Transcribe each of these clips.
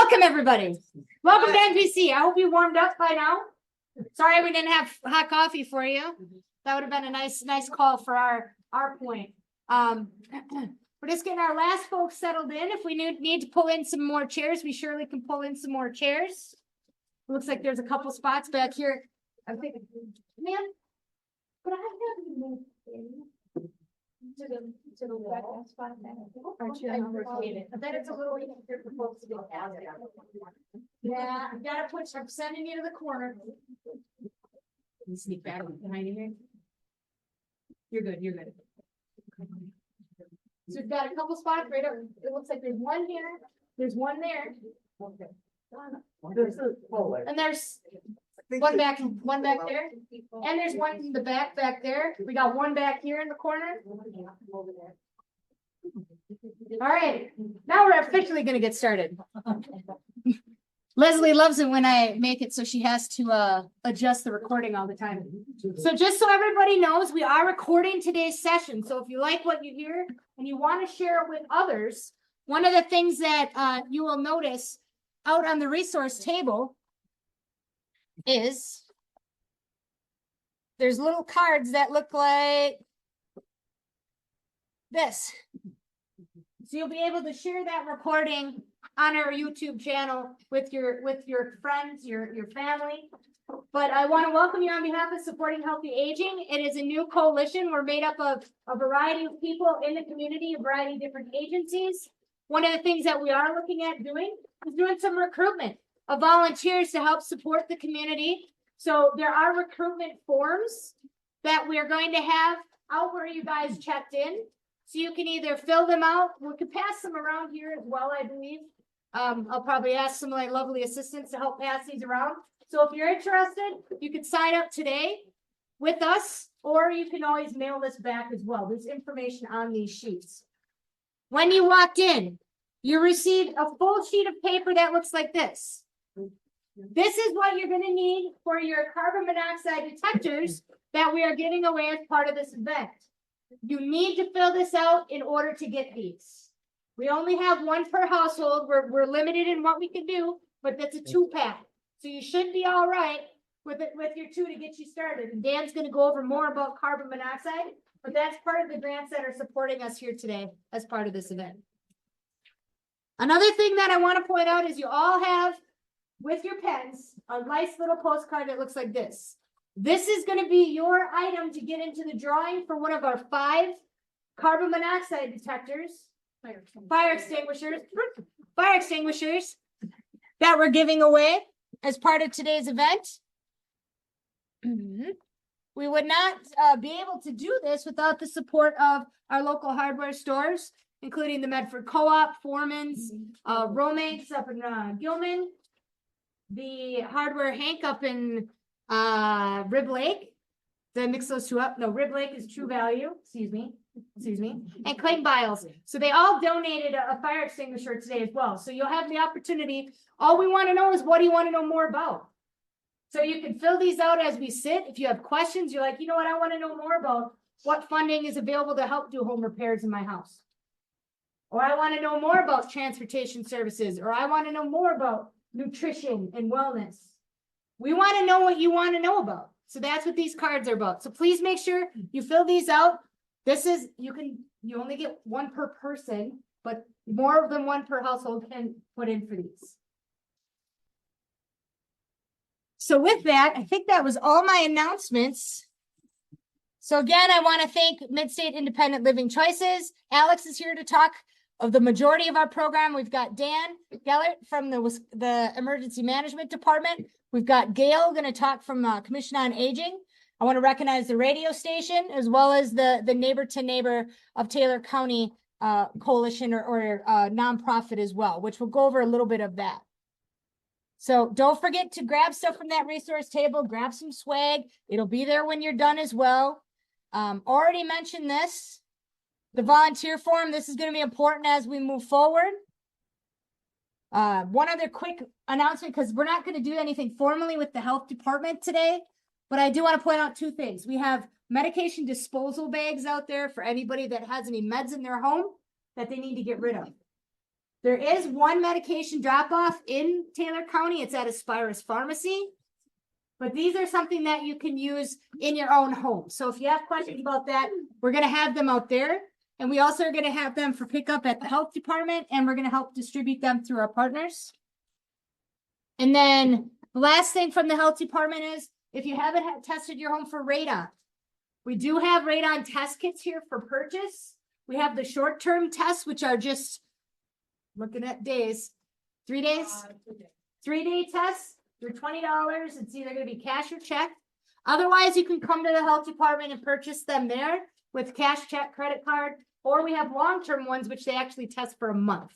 Welcome, everybody. Welcome to NBC. I hope you warmed up by now. Sorry we didn't have hot coffee for you. That would have been a nice call for our point. We're just getting our last folks settled in. If we need to pull in some more chairs, we surely can pull in some more chairs. It looks like there's a couple spots back here. I'm thinking, man, could I have you move to the wall spot? Aren't you? I bet it's a little easier for folks to go out there. Yeah, I gotta I'm sending you to the corner. You sneak back behind you here. You're good. So we've got a couple spots right up. It looks like there's one here. There's one there. Okay. And there's one back there. And there's one in the back there. We got one back here in the corner. All right. Now we're officially going to get started. Leslie loves it when I make it so she has to adjust the recording all the time. So just so everybody knows, we are recording today's session. So if you like what you hear and you want to share it with others, one of the things that you will notice out on the resource table is there's little cards that look like this. So you'll be able to share that recording on our YouTube channel with your friends, your family. But I want to welcome you on behalf of Supporting Healthy Aging. It is a new coalition. We're made up of a variety of people in the community, a variety of different agencies. One of the things that we are looking at doing is doing some recruitment of volunteers to help support the community. So there are recruitment forms that we're going to have out where you guys checked in. So you can either fill them out. We could pass them around here as well, I believe. I'll probably ask some of my lovely assistants to help pass these around. So if you're interested, you can sign up today with us, or you can always mail this back as well. There's information on these sheets. When you walked in, you received a full sheet of paper that looks like this. This is what you're going to need for your carbon monoxide detectors that we are giving away as part of this event. You need to fill this out in order to get these. We only have one per household. We're limited in what we can do, but that's a 2-pack. So you should be all right with your 2 to get you started. And Dan's going to go over more about carbon monoxide, but that's part of the grants that are supporting us here today as part of this event. Another thing that I want to point out is you all have, with your pens, a nice little postcard that looks like this. This is going to be your item to get into the drawing for one of our 5 carbon monoxide detectors. Fire extinguishers that we're giving away as part of today's event. We would not be able to do this without the support of our local hardware stores, including the Medford Co-op, Foreman's, Romex up in Gilman, the Hardware Hank up in Rib Lake. Did I mix those two up? No, Rib Lake is True Value. Excuse me, and Clayton Biles. So they all donated a fire extinguisher today as well. So you'll have the opportunity. All we want to know is, what do you want to know more about? So you can fill these out as we sit. If you have questions, you're like, you know what, I want to know more about what funding is available to help do home repairs in my house. Or I want to know more about transportation services, or I want to know more about nutrition and wellness. We want to know what you want to know about. So that's what these cards are about. So please make sure you fill these out. This is, you only get 1 per person, but more than 1 per household can put in for these. So with that, I think that was all my announcements. So again, I want to thank Midstate Independent Living Choices. Alex is here to talk of the majority of our program. We've got Dan Gellert from the Emergency Management Department. We've got Gail going to talk from Commission on Aging. I want to recognize the radio station, as well as the Neighbor to Neighbor of Taylor County coalition or nonprofit as well, which we'll go over a little bit of that. So don't forget to grab stuff from that resource table, grab some swag. It'll be there when you're done as well. Already mentioned this, the volunteer form. This is going to be important as we move forward. One other quick announcement, because we're not going to do anything formally with the health department today, but I do want to point out 2 things. We have medication disposal bags out there for anybody that has any meds in their home that they need to get rid of. There is one medication drop-off in Taylor County. It's at Aspirus Pharmacy. But these are something that you can use in your own home. So if you have questions about that, we're going to have them out there. And we also are going to have them for pickup at the health department. And we're going to help distribute them through our partners. And then the last thing from the health department is if you haven't tested your home for radon, we do have radon test kits here for purchase. We have the short-term tests, which are just looking at days, 3 days, 3-day tests. They're $20. It's either going to be cash or check. Otherwise, you can come to the health department and purchase them there with cash, check, credit card, or we have long-term ones, which they actually test for a month.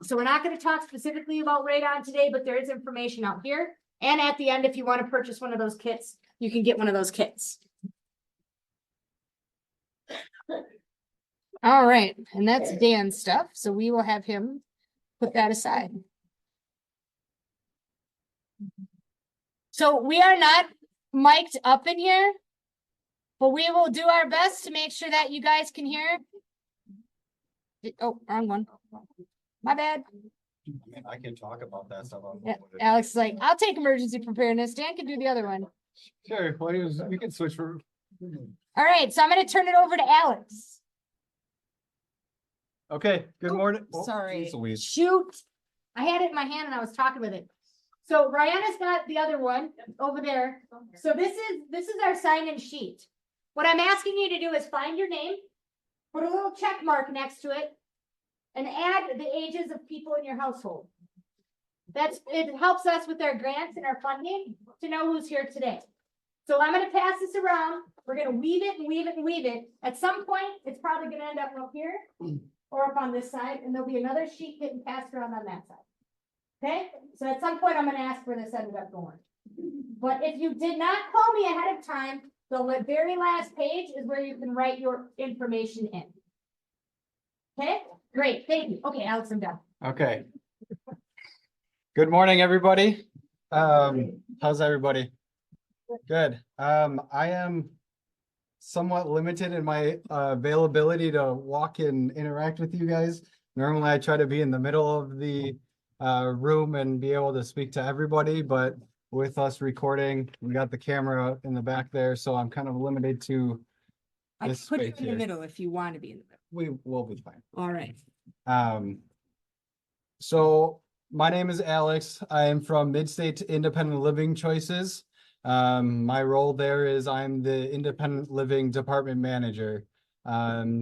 So we're not going to talk specifically about radon today, but there is information out here. And at the end, if you want to purchase one of those kits, you can get one of those kits. All right. And that's Dan's stuff. So we will have him put that aside. So we are not mic'd up in here, but we will do our best to make sure that you guys can hear. Oh, wrong one. My bad. I can talk about that stuff. Yeah, Alex is like, I'll take emergency preparedness. Dan can do the other one. Sure. Well, you can switch for. All right, so I'm going to turn it over to Alex. Okay. Good morning. Sorry. Geez Louise. Shoot. I had it in my hand and I was talking with it. So Rihanna's got the other one over there. So this is our sign-in sheet. What I'm asking you to do is find your name, put a little check mark next to it, and add the ages of people in your household. It helps us with our grants and our funding to know who's here today. So I'm going to pass this around. We're going to weave it and weave it and weave it. At some point, it's probably going to end up up here or up on this side, and there'll be another sheet getting passed around on that side. Okay, so at some point I'm going to ask where this ended up going. But if you did not call me ahead of time, the very last page is where you can write your information in. Okay, great, thank you. Okay, Alex, I'm done. Okay. Good morning, everybody. How's everybody? Good. I am somewhat limited in my availability to walk and interact with you guys. Normally I try to be in the middle of the room and be able to speak to everybody, but with us recording, we got the camera in the back there, so I'm kind of limited to I this can put you space in the here. middle if you want to be in the middle. We will be fine. All right. So my name is Alex. I am from Midstate Independent Living Choices. My role there is I'm the Independent Living Department Manager.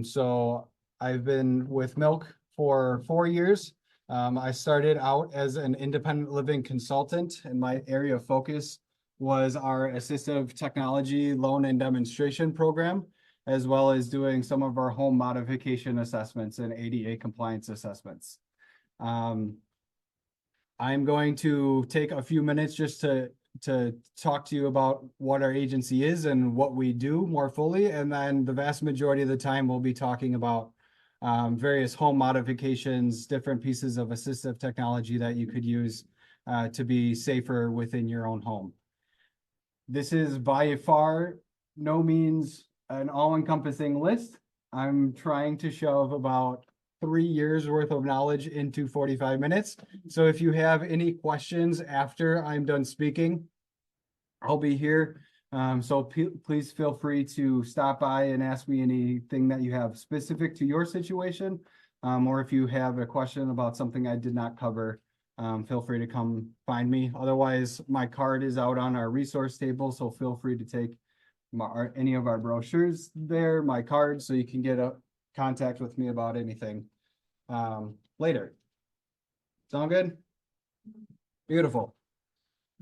So I've been with Milk for 4 years. I started out as an independent living consultant, and my area of focus was our assistive technology loan and demonstration program, as well as doing some of our home modification assessments and ADA compliance assessments. I'm going to take a few minutes just to talk to you about what our agency is and what we do more fully, and then the vast majority of the time we'll be talking about various home modifications, different pieces of assistive technology that you could use to be safer within your own home. This is by far no means an all-encompassing list. I'm trying to shove about 3 years worth of knowledge into 45 minutes. So if you have any questions after I'm done speaking, I'll be here. So please feel free to stop by and ask me anything that you have specific to your situation. Or if you have a question about something I did not cover, feel free to come find me. Otherwise, my card is out on our resource table, so feel free to take any of our brochures there, my card, so you can get a contact with me about anything later. Sound good? Beautiful.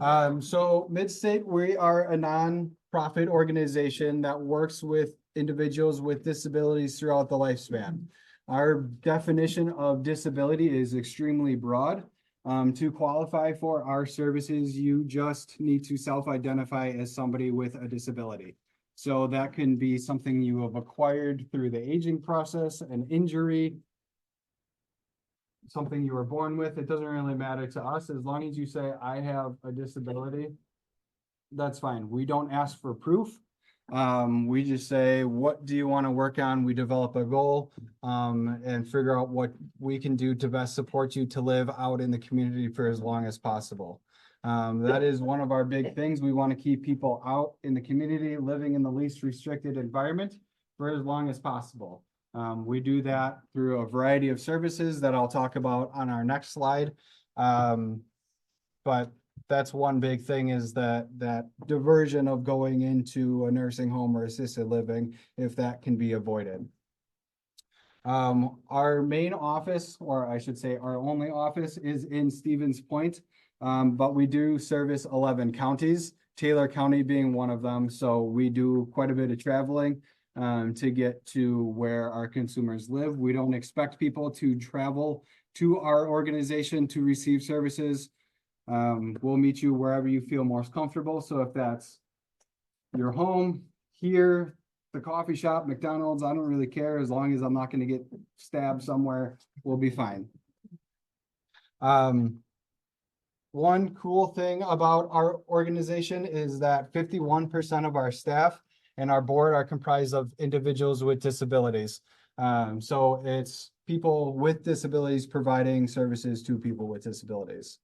So Midstate, we are a non-profit organization that works with individuals with disabilities throughout the lifespan. Our definition of disability is extremely broad. To qualify for our services, you just need to self-identify as somebody with a disability. So that can be something you have acquired through the aging process, an injury, something you were born with. It doesn't really matter to us. As long as you say, I have a disability, that's fine. We don't ask for proof. We just say, what do you want to work on? We develop a goal, and figure out what we can do to best support you to live out in the community for as long as possible. That is one of our big things. We want to keep people out in the community, living in the least restricted environment for as long as possible. We do that through a variety of services that I'll talk about on our next slide. But that's one big thing, is that diversion of going into a nursing home or assisted living, if that can be avoided. Our main office, or I should say our only office, is in Stevens Point. But we do service 11 counties, Taylor County being one of them. So we do quite a bit of traveling to get to where our consumers live. We don't expect people to travel to our organization to receive services. We'll meet you wherever you feel most comfortable. So if that's your home, here, the coffee shop, McDonald's, I don't really care. As long as I'm not going to get stabbed somewhere, we'll be fine. One cool thing about our organization is that 51% of our staff and our board are comprised of individuals with disabilities. So it's people with disabilities providing services to people with disabilities.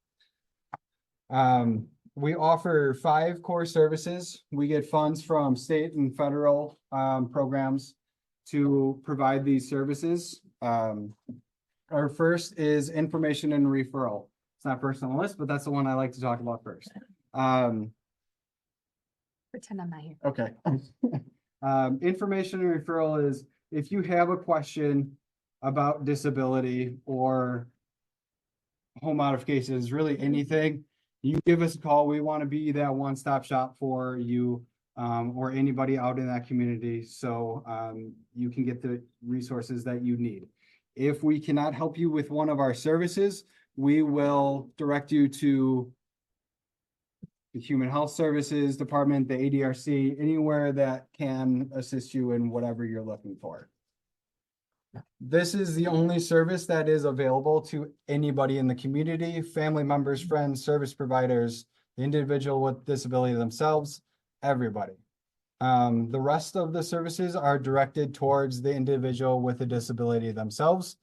We offer 5 core services. We get funds from state and federal programs to provide these services. Our first is information and referral. It's not first on the list, but that's the one I like to talk about first. Pretend I'm not here. Okay. Information and referral is if you have a question about disability or home modifications, really anything, you give us a call. We want to be that one-stop shop for you or anybody out in that community, so you can get the resources that you need. If we cannot help you with one of our services, we will direct you to the Human Health Services Department, the ADRC, anywhere that can assist you in whatever you're looking for. This is the only service that is available to anybody in the community, family members, friends, service providers, the individual with disability themselves, everybody. The rest of the services are directed towards the individual with a disability themselves,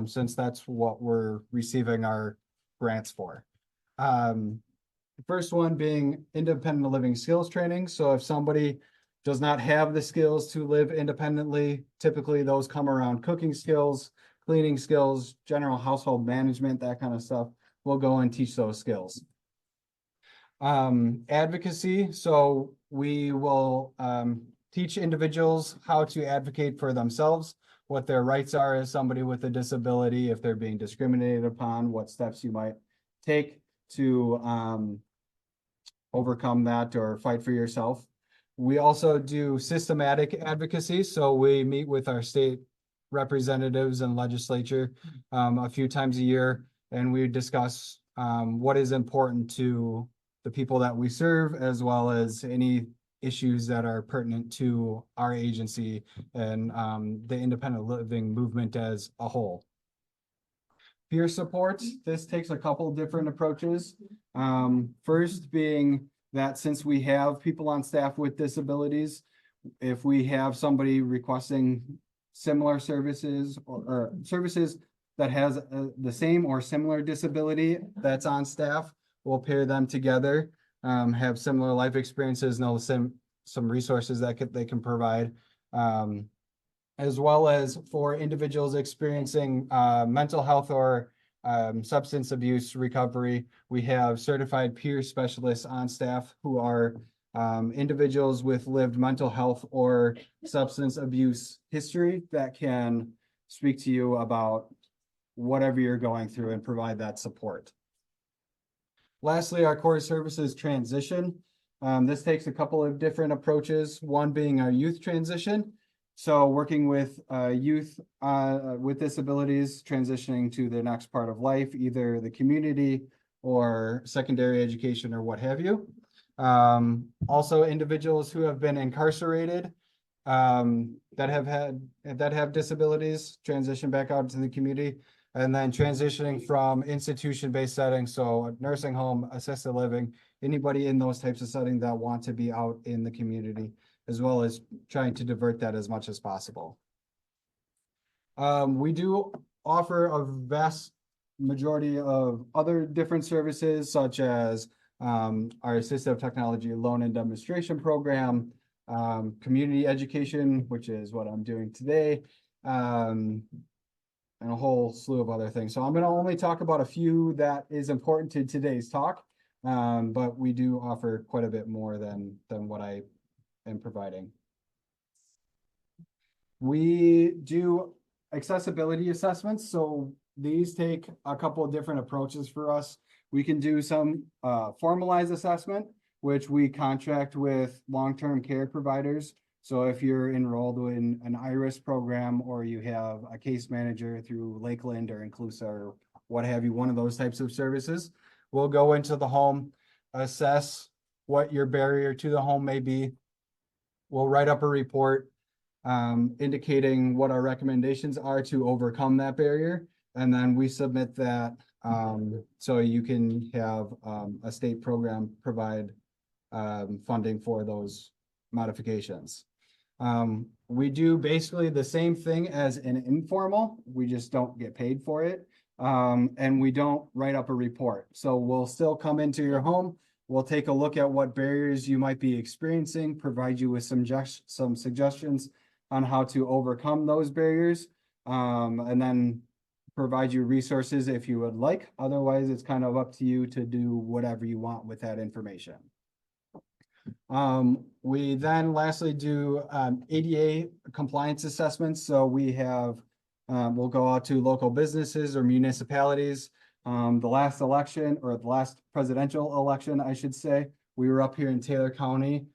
since that's what we're receiving our grants for. The first one being independent living skills training. So if somebody does not have the skills to live independently, typically those come around cooking skills, cleaning skills, general household management, that kind of stuff. We'll go and teach those skills. Advocacy. So we will teach individuals how to advocate for themselves, what their rights are as somebody with a disability, if they're being discriminated upon, what steps you might take to overcome that or fight for yourself. We also do systematic advocacy. So we meet with our state representatives and legislature a few times a year, and we discuss what is important to the people that we serve, as well as any issues that are pertinent to our agency and the independent living movement as a whole. Peer support, this takes a couple different approaches. First being that since we have people on staff with disabilities, if we have somebody requesting similar services or services that has the same or similar disability that's on staff, we'll pair them together, have similar life experiences, know some resources that they can provide, as well as for individuals experiencing mental health or substance abuse recovery. We have certified peer specialists on staff who are individuals with lived mental health or substance abuse history that can speak to you about whatever you're going through and provide that support. Lastly, our core services transition. This takes a couple of different approaches, one being our youth transition. So working with youth with disabilities transitioning to the next part of life, either the community or secondary education or what have you. Also individuals who have been incarcerated that have disabilities transition back out to the community, and then transitioning from institution-based settings, so nursing home, assisted living, anybody in those types of settings that want to be out in the community as well as trying to divert that as much as possible. We do offer a vast majority of other different services, such as our assistive technology loan and demonstration program, community education, which is what I'm doing today, and a whole slew of other things. So I'm going to only talk about a few that is important to today's talk, but we do offer quite a bit more than what I am providing. We do accessibility assessments, so these take a couple of different approaches for us. We can do some formalized assessment, which we contract with long-term care providers. So if you're enrolled in an IRIS program, or you have a case manager through Lakeland or Inclusa or what have you, one of those types of services, we'll go into the home, assess what your barrier to the home may be. We'll write up a report indicating what our recommendations are to overcome that barrier. And then we submit that so you can have a state program provide funding for those modifications. We do basically the same thing as an informal, we just don't get paid for it. And we don't write up a report. So we'll still come into your home. We'll take a look at what barriers you might be experiencing, provide you with some suggestions on how to overcome those barriers, and then provide you resources if you would like. Otherwise, it's kind of up to you to do whatever you want with that information. We then lastly do ADA compliance assessments. So we have, we'll go out to local businesses or municipalities. The last election, or the last presidential election, I should say, we were up here in Taylor County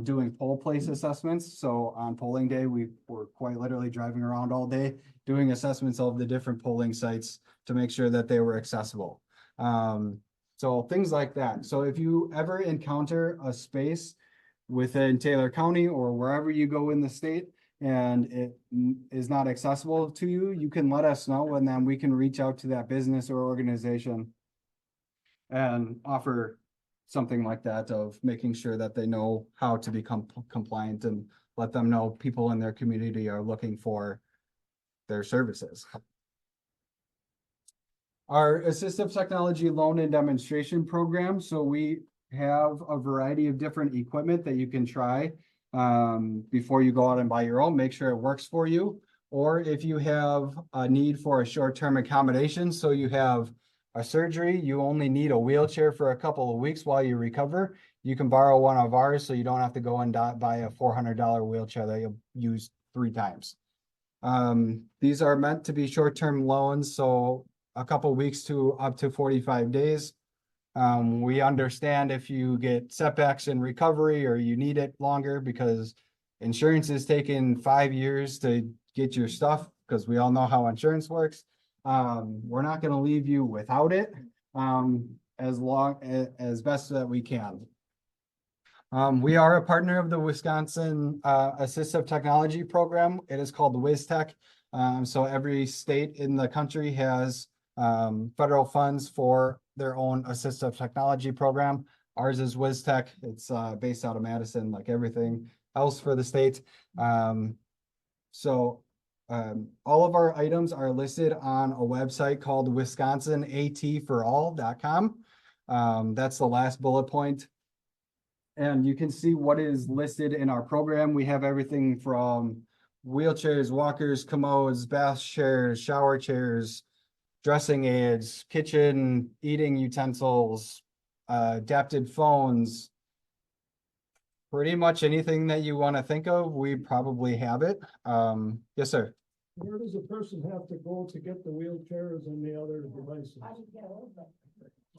doing poll place assessments. So on polling day, we were quite literally driving around all day doing assessments of the different polling sites to make sure that they were accessible. So things like that. So if you ever encounter a space within Taylor County or wherever you go in the state and it is not accessible to you, you can let us know, and then we can reach out to that business or organization and offer something like that, of making sure that they know how to become compliant, and let them know people in their community are looking for their services. Our assistive technology loan and demonstration program. So we have a variety of different equipment that you can try before you go out and buy your own. Make sure it works for you. Or if you have a need for a short-term accommodation, so you have a surgery, you only need a wheelchair for a couple of weeks while you recover, you can borrow one of ours, so you don't have to go and buy a $400 wheelchair that you'll use 3 times. These are meant to be short-term loans, so a couple weeks to up to 45 days. We understand if you get setbacks in recovery or you need it longer, because insurance is taking 5 years to get your stuff, because we all know how insurance works. We're not going to leave you without it as best that we can. We are a partner of the Wisconsin Assistive Technology Program. It is called WisTech. So every state in the country has federal funds for their own assistive technology program. Ours is WisTech. It's based out of Madison, like everything else for the state. All of our items are listed on a website called wisconsinatforall.com. That's the last bullet point. And you can see what is listed in our program. We have everything from wheelchairs, walkers, commodes, bath chairs, shower chairs, dressing aids, kitchen, eating utensils, adapted phones. Pretty much anything that you want to think of, we probably have it. Yes, sir. Where does a person have to go to get the wheelchairs and the other devices?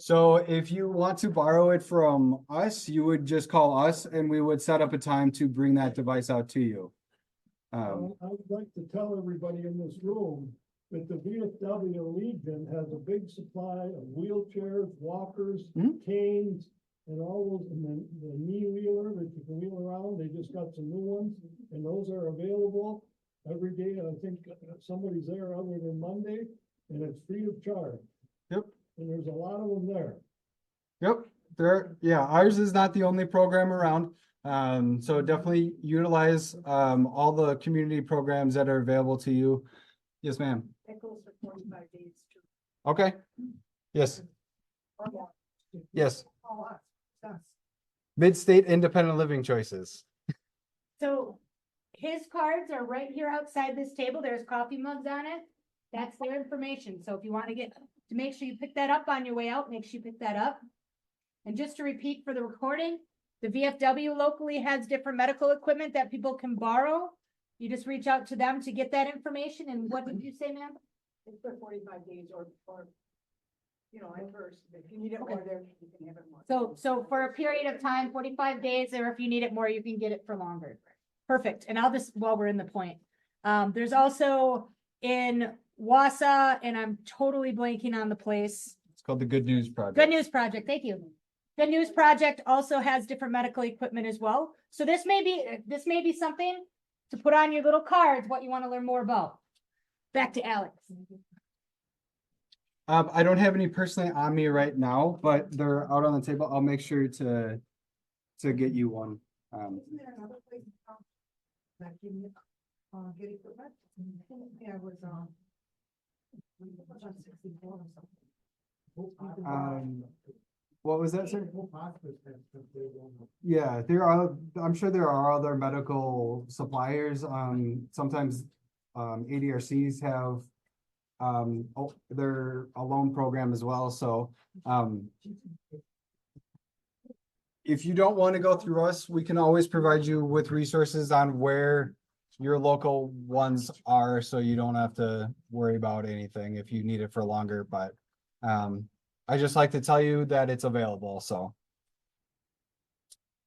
So if you want to borrow it from us, you would just call us and we would set up a time to bring that device out to you. I would like to tell everybody in this room that the VFW Legion has a big supply of wheelchairs, walkers, canes, and all those, and then the knee wheeler that you can wheel around. They just got some new ones, and those are available every day. I think somebody's there other than Monday, and it's free of charge. Yep. And there's a lot of them there. Yep. Yeah, ours is not the only program around. So definitely utilize all the community programs that are available to you. Yes, ma'am. That goes for 45 days too. Okay. Yes, Or more. yes. Oh, us. Midstate Independent Living Choices. So his cards are right here outside this table. There's coffee mugs on it. That's their information. So if you want to make sure you pick that up on your way out, make sure you pick that up. And just to repeat for the recording, the VFW locally has different medical equipment that people can borrow. You just reach out to them to get that information. And what did you say, ma'am? It's for 45 days or, you know, at first, if you need it more there, you can have it more. So for a period of time, 45 days, or if you need it more, you can get it for longer. Perfect. And I'll just, while we're in the point, there's also in Wausau, and I'm totally blanking on the place. It's called the Good News Project. Good News Project. Thank you. Good News Project also has different medical equipment as well. So this may be something to put on your little cards, what you want to learn more about. Back to Alex. I don't have any personally on me right now, but they're out on the table. I'll make sure to get you one. Isn't there another place in town that can, get equipment? Yeah, it was, on 64 or something. What was that, sir? Yeah, there are, I'm sure there are other medical suppliers. Sometimes ADRCs have they're a loan program as well. So if you don't want to go through us, we can always provide you with resources on where your local ones are, so you don't have to worry about anything if you need it for longer. But I just like to tell you that it's available. So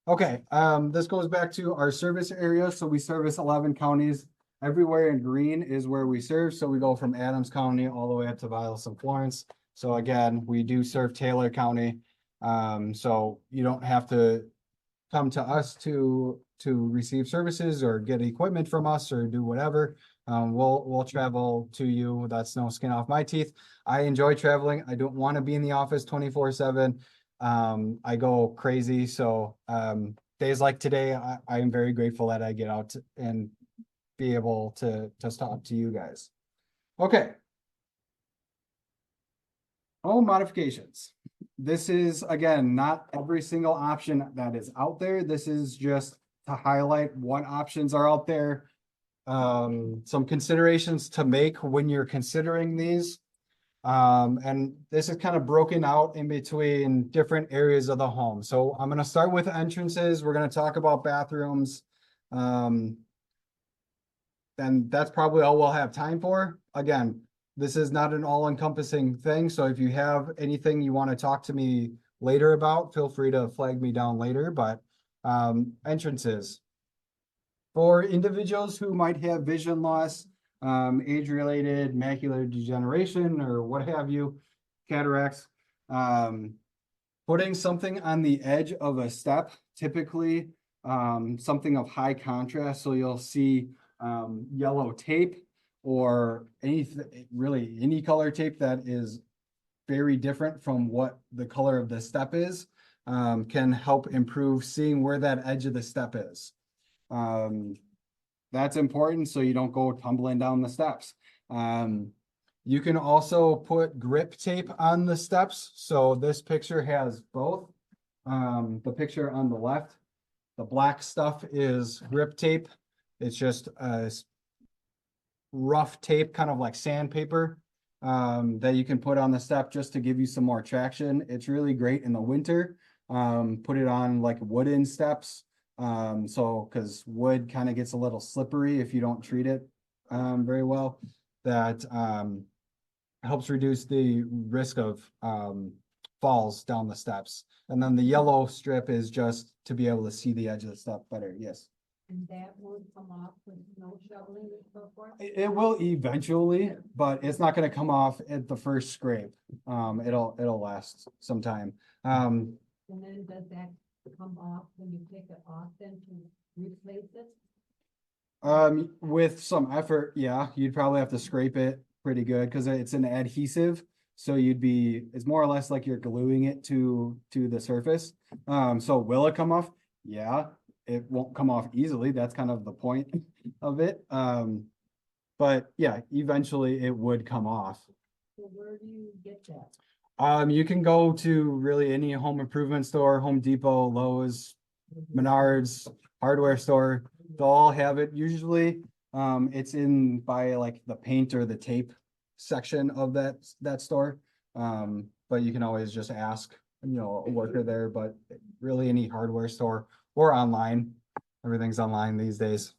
okay, this goes back to our service area. So we service 11 counties. Everywhere in green is where we serve. So we go from Adams County all the way up to Vilas and Florence. So again, we do serve Taylor County. So you don't have to come to us to receive services or get equipment from us or do whatever. We'll travel to you. That's no skin off my teeth. I enjoy traveling. I don't want to be in the office 24/7. I go crazy. So days like today, I am very grateful that I get out and be able to talk to you guys. Okay. Home modifications. This is, again, not every single option that is out there. This is just to highlight what options are out there. Some considerations to make when you're considering these. And this is kind of broken out in between different areas of the home. So I'm going to start with entrances. We're going to talk about bathrooms. And that's probably all we'll have time for. Again, this is not an all-encompassing thing. So if you have anything you want to talk to me later about, feel free to flag me down later. But entrances. For individuals who might have vision loss, age-related macular degeneration, or what have you, cataracts, putting something on the edge of a step, typically something of high contrast. So you'll see yellow tape or anything, really any color tape that is very different from what the color of the step is, can help improve seeing where that edge of the step is. That's important so you don't go tumbling down the steps. You can also put grip tape on the steps. So this picture has both. The picture on the left, the black stuff is grip tape. It's just a rough tape, kind of like sandpaper, that you can put on the step just to give you some more traction. It's really great in the winter. Put it on like wooden steps. So because wood kind of gets a little slippery if you don't treat it very well. That helps reduce the risk of falls down the steps. And then the yellow strip is just to be able to see the edge of the step better. Yes. And that won't come off with no shoveling and so forth? It will eventually, but it's not going to come off at the first scrape. It'll last some time. And then does that come off when you take it off then to replace it? With some effort, yeah, you'd probably have to scrape it pretty good because it's an adhesive. So it's more or less like you're gluing it to the surface. So will it come off? Yeah. it won't come off easily. That's kind of the point of it. But yeah, eventually it would come off. So where do you get that? You can go to really any home improvement store, Home Depot, Lowe's, Menards, hardware store. They'll all have it. Usually, it's in by like the paint or the tape section of that store. But you can always just ask, a worker there, but really any hardware store or online. Everything's online these days.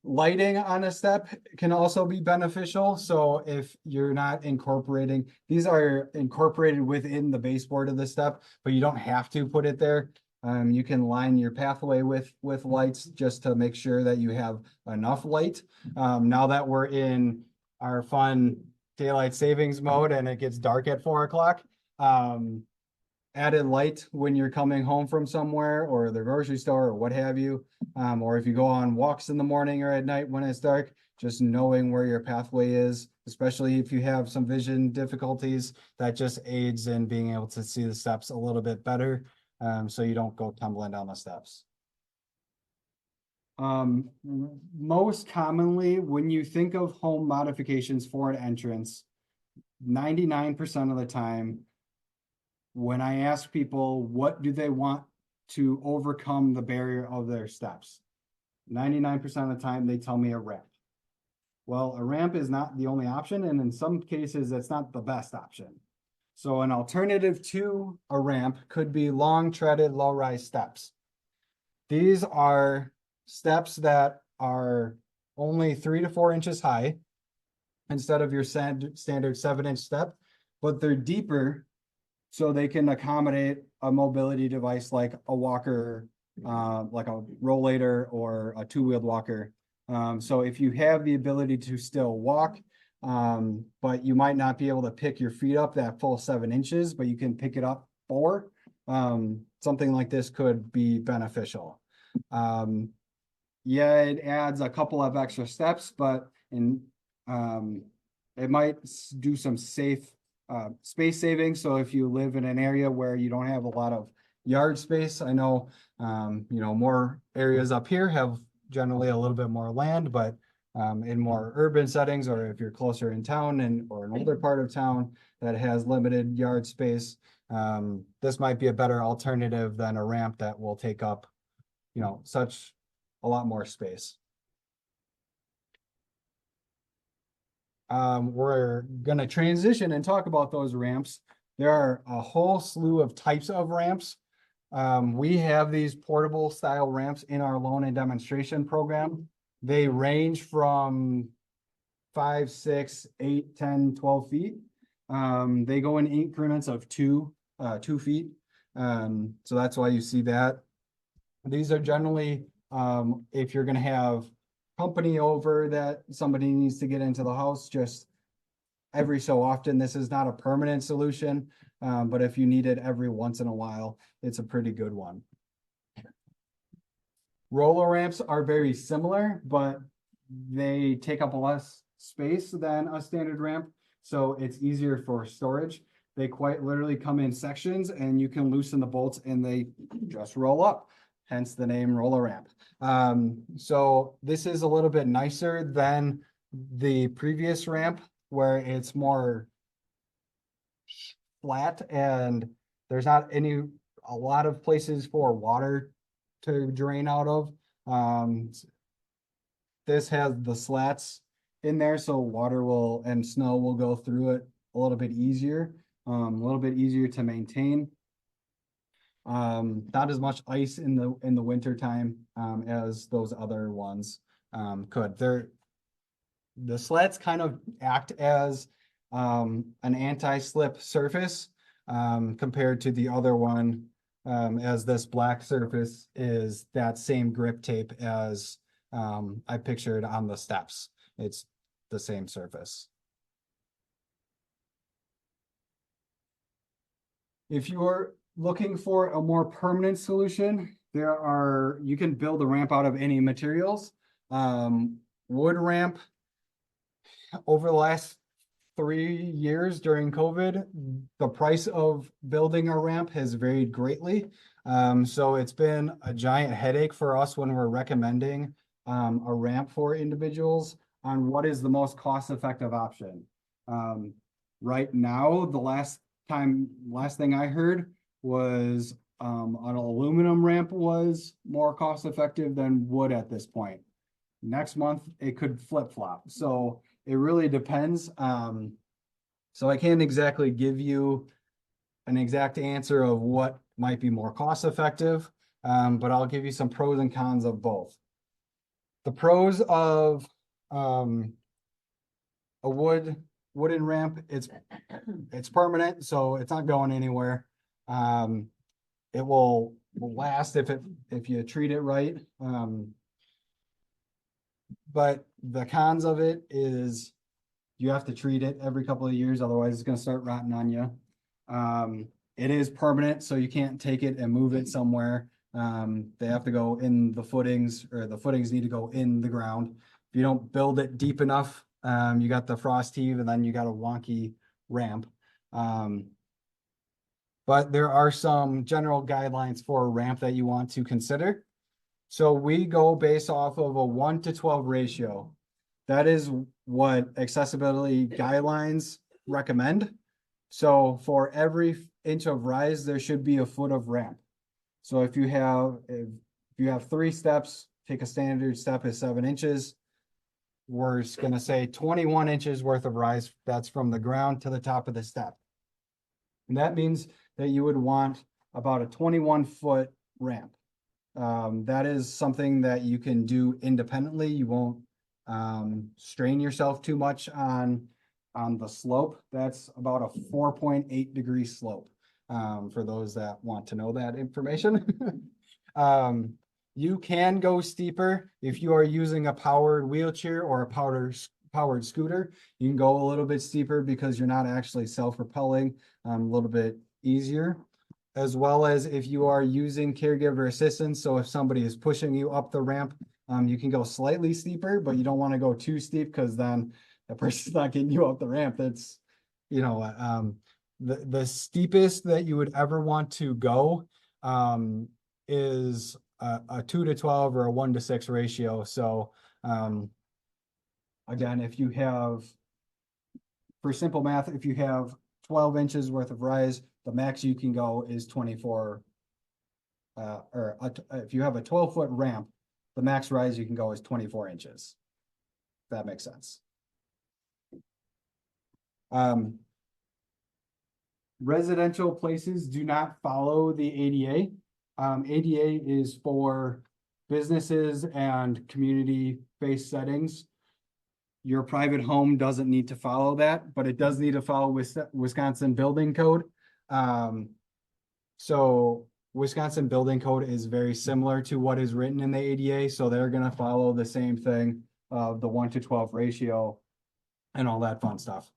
Lighting on a step can also be beneficial. So if you're not incorporating, these are incorporated within the baseboard of the step, but you don't have to put it there. You can line your pathway with lights just to make sure that you have enough light. Now that we're in our fun daylight savings mode and it gets dark at 4 o'clock, added light when you're coming home from somewhere or the grocery store or what have you. Or if you go on walks in the morning or at night when it's dark, just knowing where your pathway is, especially if you have some vision difficulties, that just aids in being able to see the steps a little bit better. So you don't go tumbling down the steps. Most commonly, when you think of home modifications for an entrance, 99% of the time, when I ask people, what do they want to overcome the barrier of their steps? 99% of the time, they tell me a ramp. Well, a ramp is not the only option, and in some cases, it's not the best option. So an alternative to a ramp could be long treaded, low-rise steps. These are steps that are only 3 to 4 inches high instead of your standard 7-inch step, but they're deeper so they can accommodate a mobility device like a walker, like a rollator or a 2-wheeled walker. So if you have the ability to still walk, but you might not be able to pick your feet up that full 7 inches, but you can pick it up 4, something like this could be beneficial. Yeah, it adds a couple of extra steps, but it might do some space saving. So if you live in an area where you don't have a lot of yard space, I know, more areas up here have generally a little bit more land, but in more urban settings, or if you're closer in town or an older part of town that has limited yard space, this might be a better alternative than a ramp that will take up, such a lot more space. We're gonna transition and talk about those ramps. There are a whole slew of types of ramps. We have these portable style ramps in our loan and demonstration program. They range from 5, 6, 8, 10, 12 feet. They go in increments of 2 feet. So that's why you see that. These are generally, if you're gonna have company over that somebody needs to get into the house just every so often. This is not a permanent solution, but if you need it every once in a while, it's a pretty good one. Roller ramps are very similar, but they take up less space than a standard ramp, so it's easier for storage. They quite literally come in sections and you can loosen the bolts and they just roll up, hence the name roller ramp. So this is a little bit nicer than the previous ramp where it's more flat and there's not a lot of places for water to drain out of. This has the slats in there, so water and snow will go through it a little bit easier to maintain. Not as much ice in the winter time as those other ones could. The slats kind of act as an anti-slip surface compared to the other one, as this black surface is that same grip tape as I pictured on the steps. It's the same surface. If you're looking for a more permanent solution, you can build a ramp out of any materials. Wood ramp, over the last 3 years during COVID, the price of building a ramp has varied greatly. So it's been a giant headache for us when we're recommending a ramp for individuals on what is the most cost-effective option. Right now, the last thing I heard was an aluminum ramp was more cost-effective than wood at this point. Next month, it could flip-flop. So it really depends. So I can't exactly give you an exact answer of what might be more cost-effective, but I'll give you some pros and cons of both. The pros of a wooden ramp, it's permanent, so it's not going anywhere. It will last if you treat it right. But the cons of it is you have to treat it every couple of years, otherwise it's gonna start rotting on you. It is permanent, so you can't take it and move it somewhere. They have to go in the footings, or the footings need to go in the ground. If you don't build it deep enough, you got the frost heave, and then you got a wonky ramp. But there are some general guidelines for a ramp that you want to consider. So we go based off of a 1:12 ratio. That is what accessibility guidelines recommend. So for every inch of rise, there should be a foot of ramp. So if you have 3 steps, take a standard step is 7 inches. We're gonna say 21 inches worth of rise. That's from the ground to the top of the step. And that means that you would want about a 21-foot ramp. That is something that you can do independently. You won't strain yourself too much on the slope. That's about a 4.8 degree slope, for those that want to know that information. You can go steeper if you are using a powered wheelchair or a powered scooter. You can go a little bit steeper because you're not actually self-propelling, a little bit easier. As well as if you are using caregiver assistance. So if somebody is pushing you up the ramp, you can go slightly steeper, but you don't want to go too steep because then the person's not getting you up the ramp. That's, the steepest that you would ever want to go is a 2:12 or a 1:6 ratio. So again, if you have, for simple math, if you have 12 inches worth of rise, the max you can go is 24. If you have a 12-foot ramp, the max rise you can go is 24 inches. If that makes sense. Residential places do not follow the ADA. ADA is for businesses and community-based settings. Your private home doesn't need to follow that, but it does need to follow Wisconsin Building Code. So Wisconsin Building Code is very similar to what is written in the ADA, so they're gonna follow the same thing of the 1:12 ratio and all that fun stuff.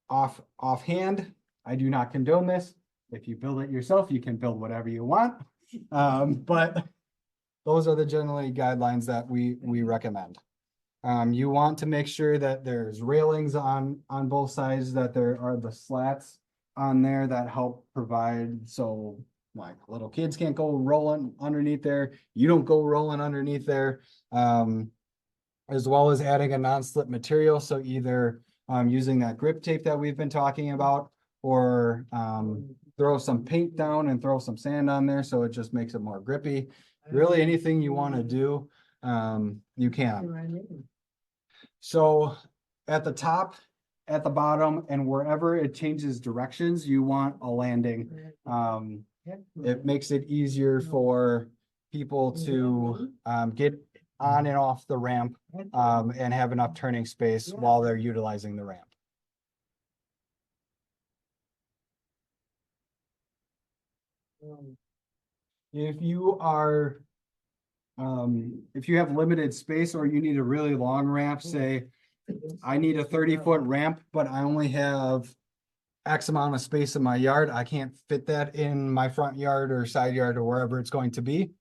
Offhand, I do not condone this. If you build it yourself, you can build whatever you want. But those are the generally guidelines that we recommend. You want to make sure that there's railings on both sides, that there are the slats on there that help provide, so like little kids can't go rolling underneath there. You don't go rolling underneath there. As well as adding a non-slip material. So either using that grip tape that we've been talking about, or throw some paint down and throw some sand on there so it just makes it more grippy. Really anything you want to do, you can. So at the top, at the bottom, and wherever it changes directions, you want a landing. It makes it easier for people to get on and off the ramp and have enough turning space while they're utilizing the ramp. If you have limited space or you need a really long ramp, say, I need a 30-foot ramp, but I only have X amount of space in my yard. I can't fit that in my front yard or side yard or wherever it's going to be.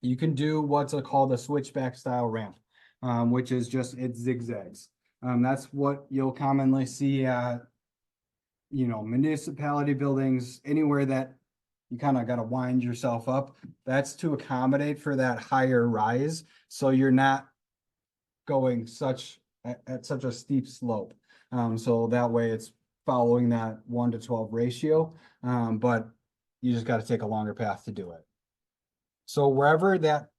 You can do what's called a switchback style ramp, which is just, it zigzags. That's what you'll commonly see at, municipality buildings, anywhere that you kind of got to wind yourself up. That's to accommodate for that higher rise. So you're not going at such a steep slope. So that way it's following that 1:12 ratio. But you just got to take a longer path to do it. So wherever that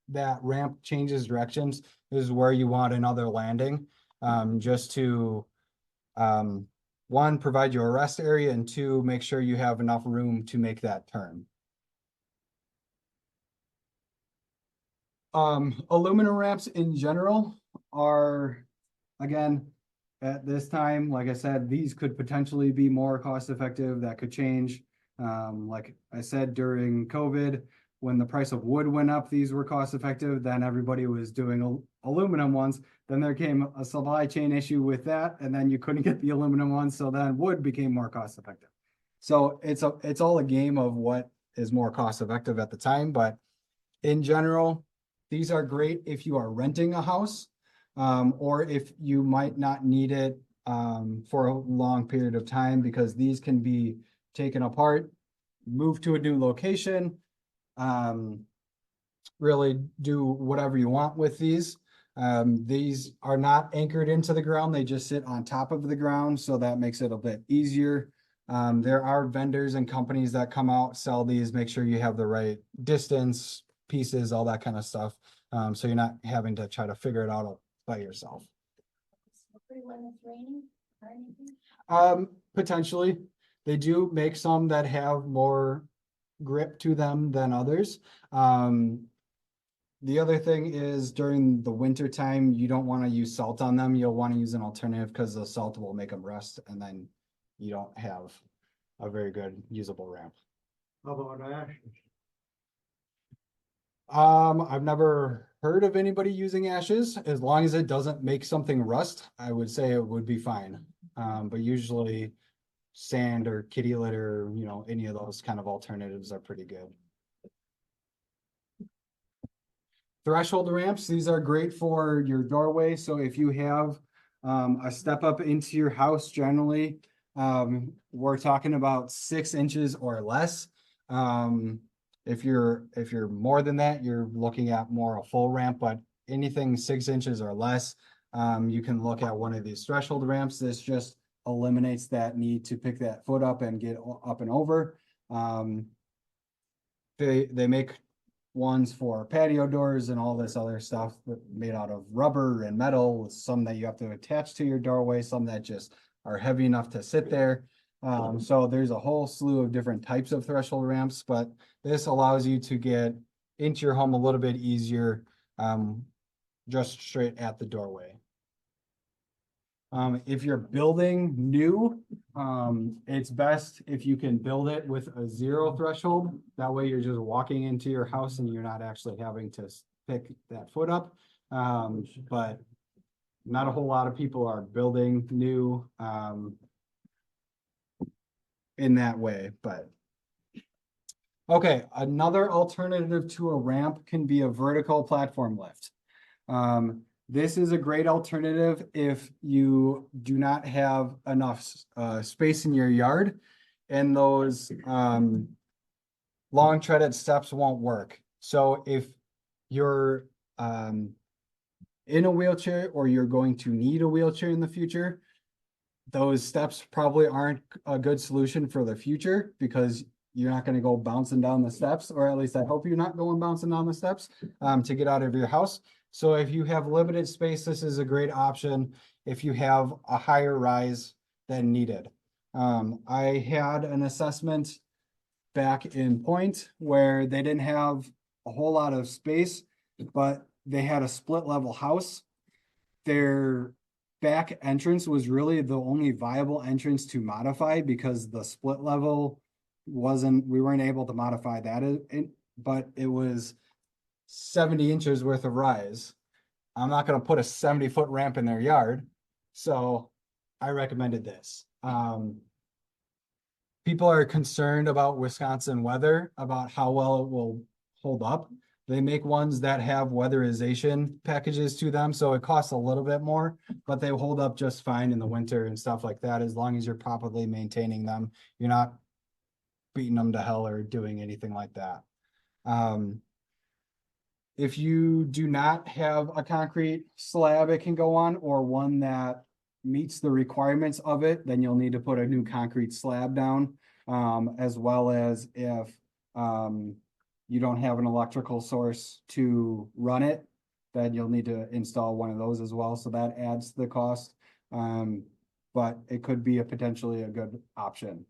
ramp changes directions is where you want another landing, just to, one, provide you a rest area, and two, make sure you have enough room to make that turn. Aluminum ramps in general are, again, at this time, like I said, these could potentially be more cost effective. That could change. Like I said, during COVID, when the price of wood went up, these were cost effective. Then everybody was doing aluminum ones. Then there came a supply chain issue with that, and then you couldn't get the aluminum ones. So then wood became more cost effective. So it's all a game of what is more cost effective at the time. But in general, these are great if you are renting a house, or if you might not need it for a long period of time, because these can be taken apart, moved to a new location, really do whatever you want with these. These are not anchored into the ground. They just sit on top of the ground. So that makes it a bit easier. There are vendors and companies that come out, sell these, make sure you have the right distance, pieces, all that kind of stuff. So you're not having to try to figure it out by yourself. When it's raining or anything? Potentially. They do make some that have more grip to them than others. The other thing is during the winter time, you don't want to use salt on them. You'll want to use an alternative because the salt will make them rust, and then you don't have a very good usable ramp. How about ashes? I've never heard of anybody using ashes. As long as it doesn't make something rust, I would say it would be fine. But usually sand or kitty litter, any of those kind of alternatives are pretty good. Threshold ramps, these are great for your doorway. So if you have a step up into your house, generally, we're talking about 6 inches or less. If you're more than that, you're looking at more a full ramp, but anything 6 inches or less, you can look at one of these threshold ramps. This just eliminates that need to pick that foot up and get up and over. They make ones for patio doors and all this other stuff made out of rubber and metal, some that you have to attach to your doorway, some that just are heavy enough to sit there. So there's a whole slew of different types of threshold ramps, but this allows you to get into your home a little bit easier, just straight at the doorway. If you're building new, it's best if you can build it with a 0 threshold. That way you're just walking into your house and you're not actually having to pick that foot up. But not a whole lot of people are building new in that way, but. Okay, another alternative to a ramp can be a vertical platform lift. This is a great alternative if you do not have enough space in your yard, and those long treaded steps won't work. So if you're in a wheelchair, or you're going to need a wheelchair in the future, those steps probably aren't a good solution for the future, because you're not going to go bouncing down the steps, or at least I hope you're not going bouncing down the steps to get out of your house. So if you have limited space, this is a great option if you have a higher rise than needed. I had an assessment back in Point where they didn't have a whole lot of space, but they had a split level house. Their back entrance was really the only viable entrance to modify, because the split level we weren't able to modify that, but it was 70 inches worth of rise. I'm not going to put a 70-foot ramp in their yard. So I recommended this. People are concerned about Wisconsin weather, about how well it will hold up. They make ones that have weatherization packages to them, so it costs a little bit more, but they hold up just fine in the winter and stuff like that, as long as you're properly maintaining them. You're not beating them to hell or doing anything like that. If you do not have a concrete slab it can go on, or one that meets the requirements of it, then you'll need to put a new concrete slab down. As well as if you don't have an electrical source to run it, then you'll need to install one of those as well. So that adds to the cost. But it could be potentially a good option.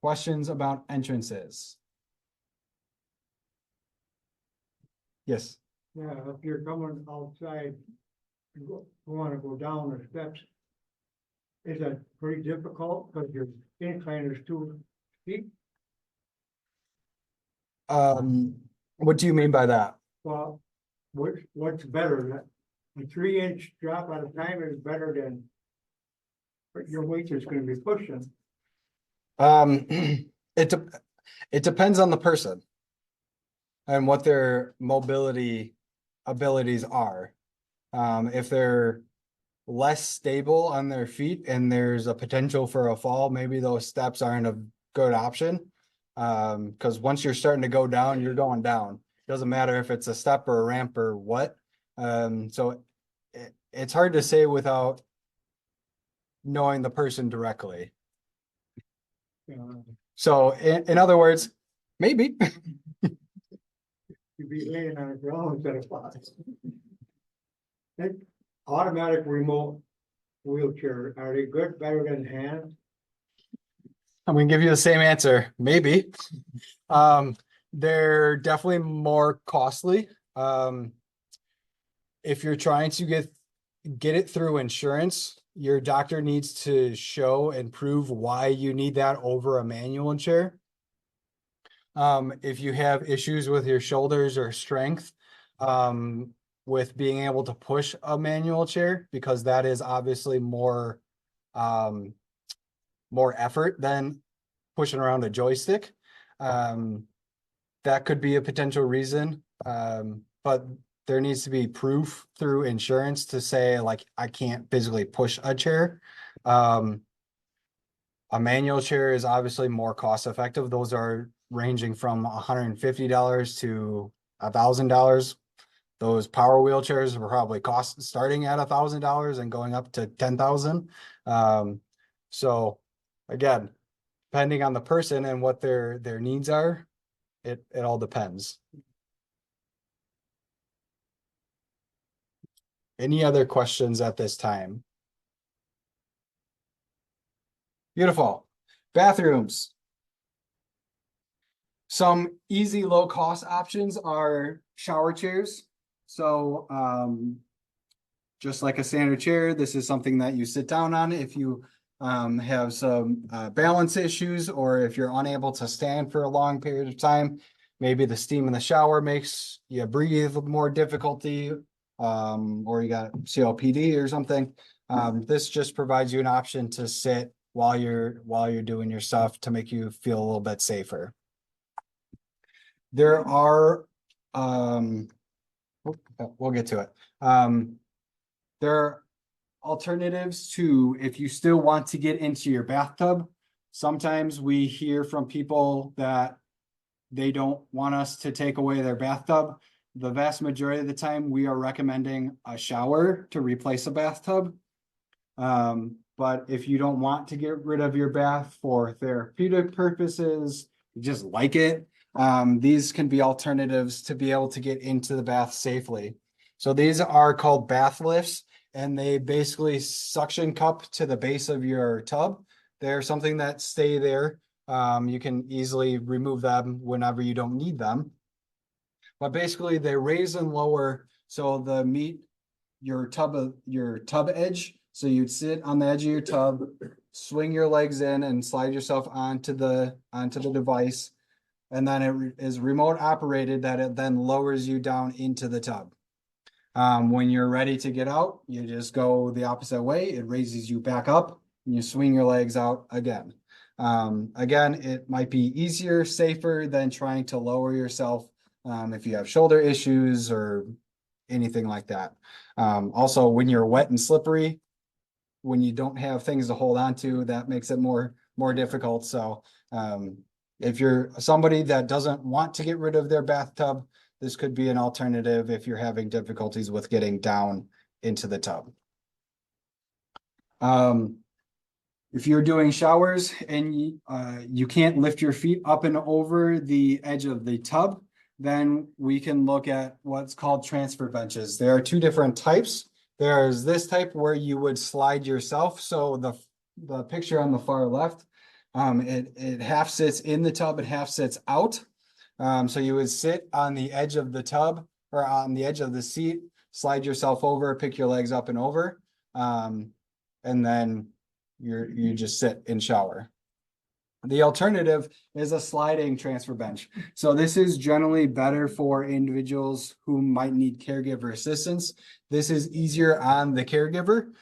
Questions about entrances? Yes. Yeah, if you're coming outside, you wanna go down the steps. Is that pretty difficult because your incline is too steep? What do you mean by that? Well, what's better, that a 3-inch drop at a time is better than but your weight is gonna be pushing. It depends on the person and what their mobility abilities are. If they're less stable on their feet and there's a potential for a fall, maybe those steps aren't a good option. Because once you're starting to go down, you're going down. Doesn't matter if it's a step or a ramp or what. So it's hard to say without knowing the person directly. So in other words, maybe. You'd be laying on the ground instead of flying. That automatic remote wheelchair, are they good, better than hand? I'm gonna give you the same answer, maybe. They're definitely more costly. If you're trying to get it through insurance, your doctor needs to show and prove why you need that over a manual chair. If you have issues with your shoulders or strength, with being able to push a manual chair, because that is obviously more effort than pushing around a joystick. That could be a potential reason. But there needs to be proof through insurance to say, like, I can't physically push a chair. A manual chair is obviously more cost effective. Those are ranging from $150 to $1,000. Those power wheelchairs were probably starting at $1,000 and going up to 10,000. So again, depending on the person and what their needs are, it all depends. Any other questions at this time? Beautiful. Bathrooms. Some easy low cost options are shower chairs. So just like a standard chair, this is something that you sit down on if you have some balance issues, or if you're unable to stand for a long period of time. Maybe the steam in the shower makes you breathe with more difficulty, or you got COPD or something. This just provides you an option to sit while you're doing your stuff to make you feel a little bit safer. There are we'll get to it. There are alternatives to, if you still want to get into your bathtub. Sometimes we hear from people that they don't want us to take away their bathtub. The vast majority of the time, we are recommending a shower to replace a bathtub. But if you don't want to get rid of your bath for therapeutic purposes, you just like it, these can be alternatives to be able to get into the bath safely. So these are called bath lifts, and they basically suction cup to the base of your tub. They're something that stay there. You can easily remove them whenever you don't need them. But basically they raise and lower so the meet your tub edge. So you'd sit on the edge of your tub, swing your legs in and slide yourself onto the device. And then it is remote operated, that it then lowers you down into the tub. When you're ready to get out, you just go the opposite way. It raises you back up and you swing your legs out again. Again, it might be easier, safer than trying to lower yourself if you have shoulder issues or anything like that. Also, when you're wet and slippery, when you don't have things to hold on to, that makes it more difficult. So if you're somebody that doesn't want to get rid of their bathtub, this could be an alternative if you're having difficulties with getting down into the tub. If you're doing showers and you can't lift your feet up and over the edge of the tub, then we can look at what's called transfer benches. There are two different types. There's this type where you would slide yourself. So the picture on the far left, it half sits in the tub, it half sits out. So you would sit on the edge of the tub or on the edge of the seat, slide yourself over, pick your legs up and over, and then you just sit and shower. The alternative is a sliding transfer bench. So this is generally better for individuals who might need caregiver assistance. This is easier on the caregiver.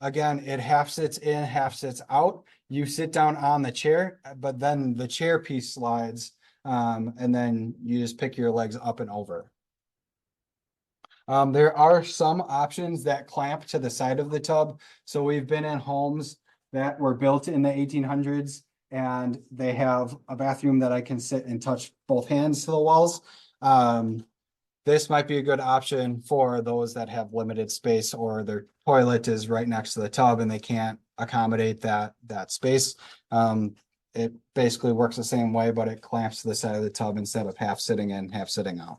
Again, it half sits in, half sits out. You sit down on the chair, but then the chair piece slides, and then you just pick your legs up and over. There are some options that clamp to the side of the tub. So we've been in homes that were built in the 1800s, and they have a bathroom that I can sit and touch both hands to the walls. This might be a good option for those that have limited space or their toilet is right next to the tub and they can't accommodate that space. It basically works the same way, but it clamps to the side of the tub instead of half sitting in, half sitting out.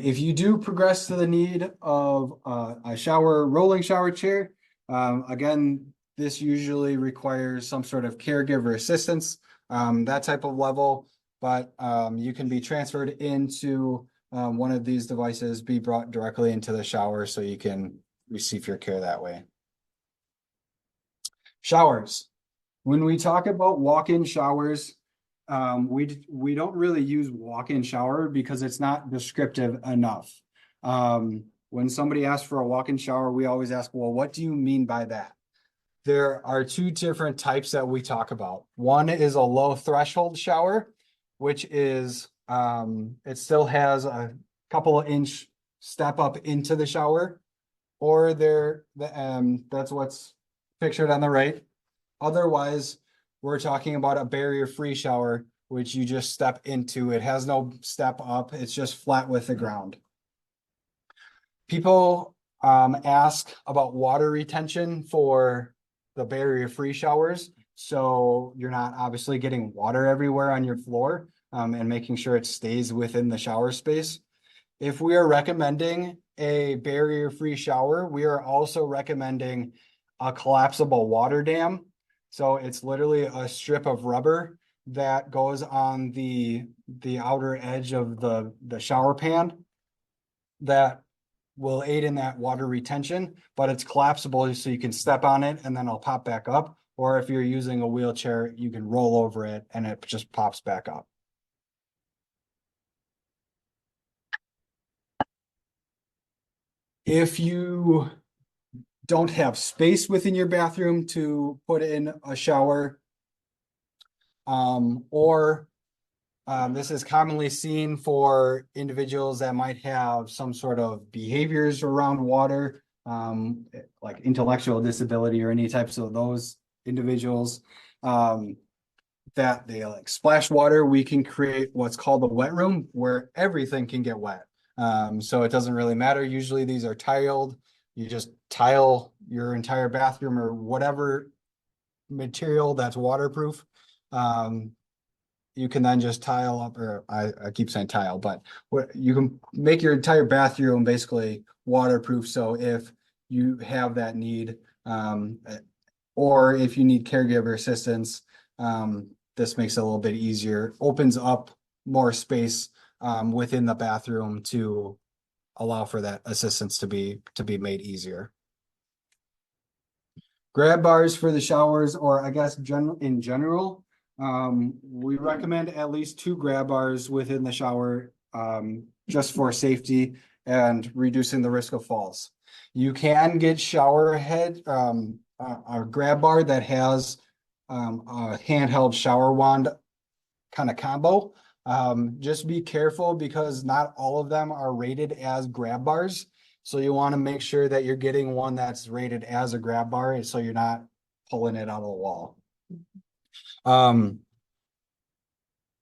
If you do progress to the need of a rolling shower chair, again, this usually requires some sort of caregiver assistance, that type of level, but you can be transferred into one of these devices, be brought directly into the shower so you can receive your care that way. Showers. When we talk about walk-in showers, we don't really use walk-in shower because it's not descriptive enough. When somebody asks for a walk-in shower, we always ask, well, what do you mean by that? There are two different types that we talk about. One is a low threshold shower, which is, it still has a couple of inch step up into the shower, or that's what's pictured on the right. Otherwise, we're talking about a barrier-free shower, which you just step into. It has no step up. It's just flat with the ground. People ask about water retention for the barrier-free showers. So you're not obviously getting water everywhere on your floor and making sure it stays within the shower space. If we are recommending a barrier-free shower, we are also recommending a collapsible water dam. So it's literally a strip of rubber that goes on the outer edge of the shower pan that will aid in that water retention, but it's collapsible so you can step on it and then it'll pop back up. Or if you're using a wheelchair, you can roll over it and it just pops back up. If you don't have space within your bathroom to put in a shower, this is commonly seen for individuals that might have some sort of behaviors around water, like intellectual disability or any types of those individuals, that they like splash water. We can create what's called a wet room where everything can get wet. So it doesn't really matter. Usually these are tiled. You just tile your entire bathroom or whatever material that's waterproof. You can then just tile up, or I keep saying tile, but you can make your entire bathroom basically waterproof. So if you have that need, or if you need caregiver assistance, this makes it a little bit easier, opens up more space within the bathroom to allow for that assistance to be made easier. Grab bars for the showers, or I guess in general, we recommend at least 2 grab bars within the shower, just for safety and reducing the risk of falls. You can get shower head, a grab bar that has a handheld shower wand kind of combo. Just be careful because not all of them are rated as grab bars. So you want to make sure that you're getting one that's rated as a grab bar, and so you're not pulling it out of the wall.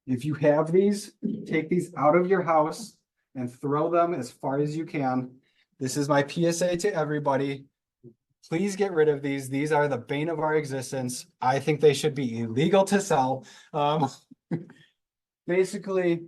If you have these, take these out of your house and throw them as far as you can. This is my PSA to everybody. Please get rid of these. These are the bane of our existence. I think they should be illegal to sell. Basically,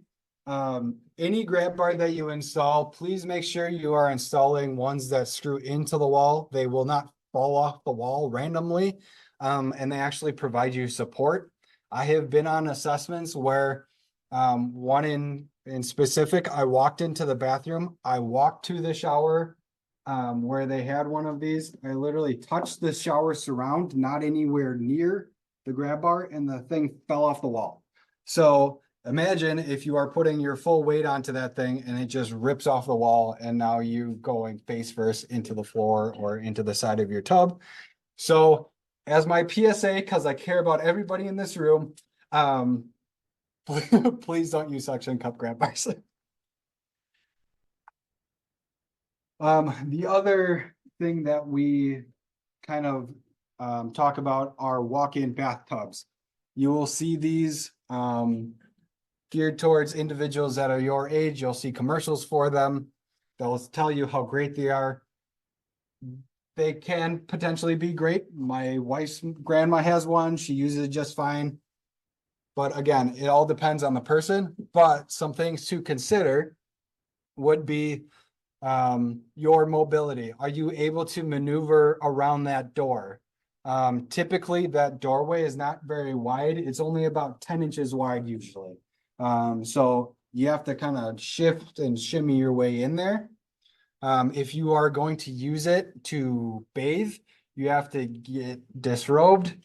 any grab bar that you install, please make sure you are installing ones that screw into the wall. They will not fall off the wall randomly, and they actually provide you support. I have been on assessments where one in specific, I walked into the bathroom, I walked to the shower where they had one of these. I literally touched the shower surround, not anywhere near the grab bar, and the thing fell off the wall. So imagine if you are putting your full weight onto that thing and it just rips off the wall, and now you going face first into the floor or into the side of your tub. So as my PSA, because I care about everybody in this room, please don't use suction cup grab bars. The other thing that we kind of talk about are walk-in bathtubs. You will see these geared towards individuals that are your age. You'll see commercials for them. They'll tell you how great they are. They can potentially be great. My wife's grandma has one. She uses it just fine. But again, it all depends on the person. But some things to consider would be your mobility. Are you able to maneuver around that door? Typically that doorway is not very wide. It's only about 10 inches wide usually. So you have to kind of shift and shimmy your way in there. If you are going to use it to bathe, you have to get disrobed,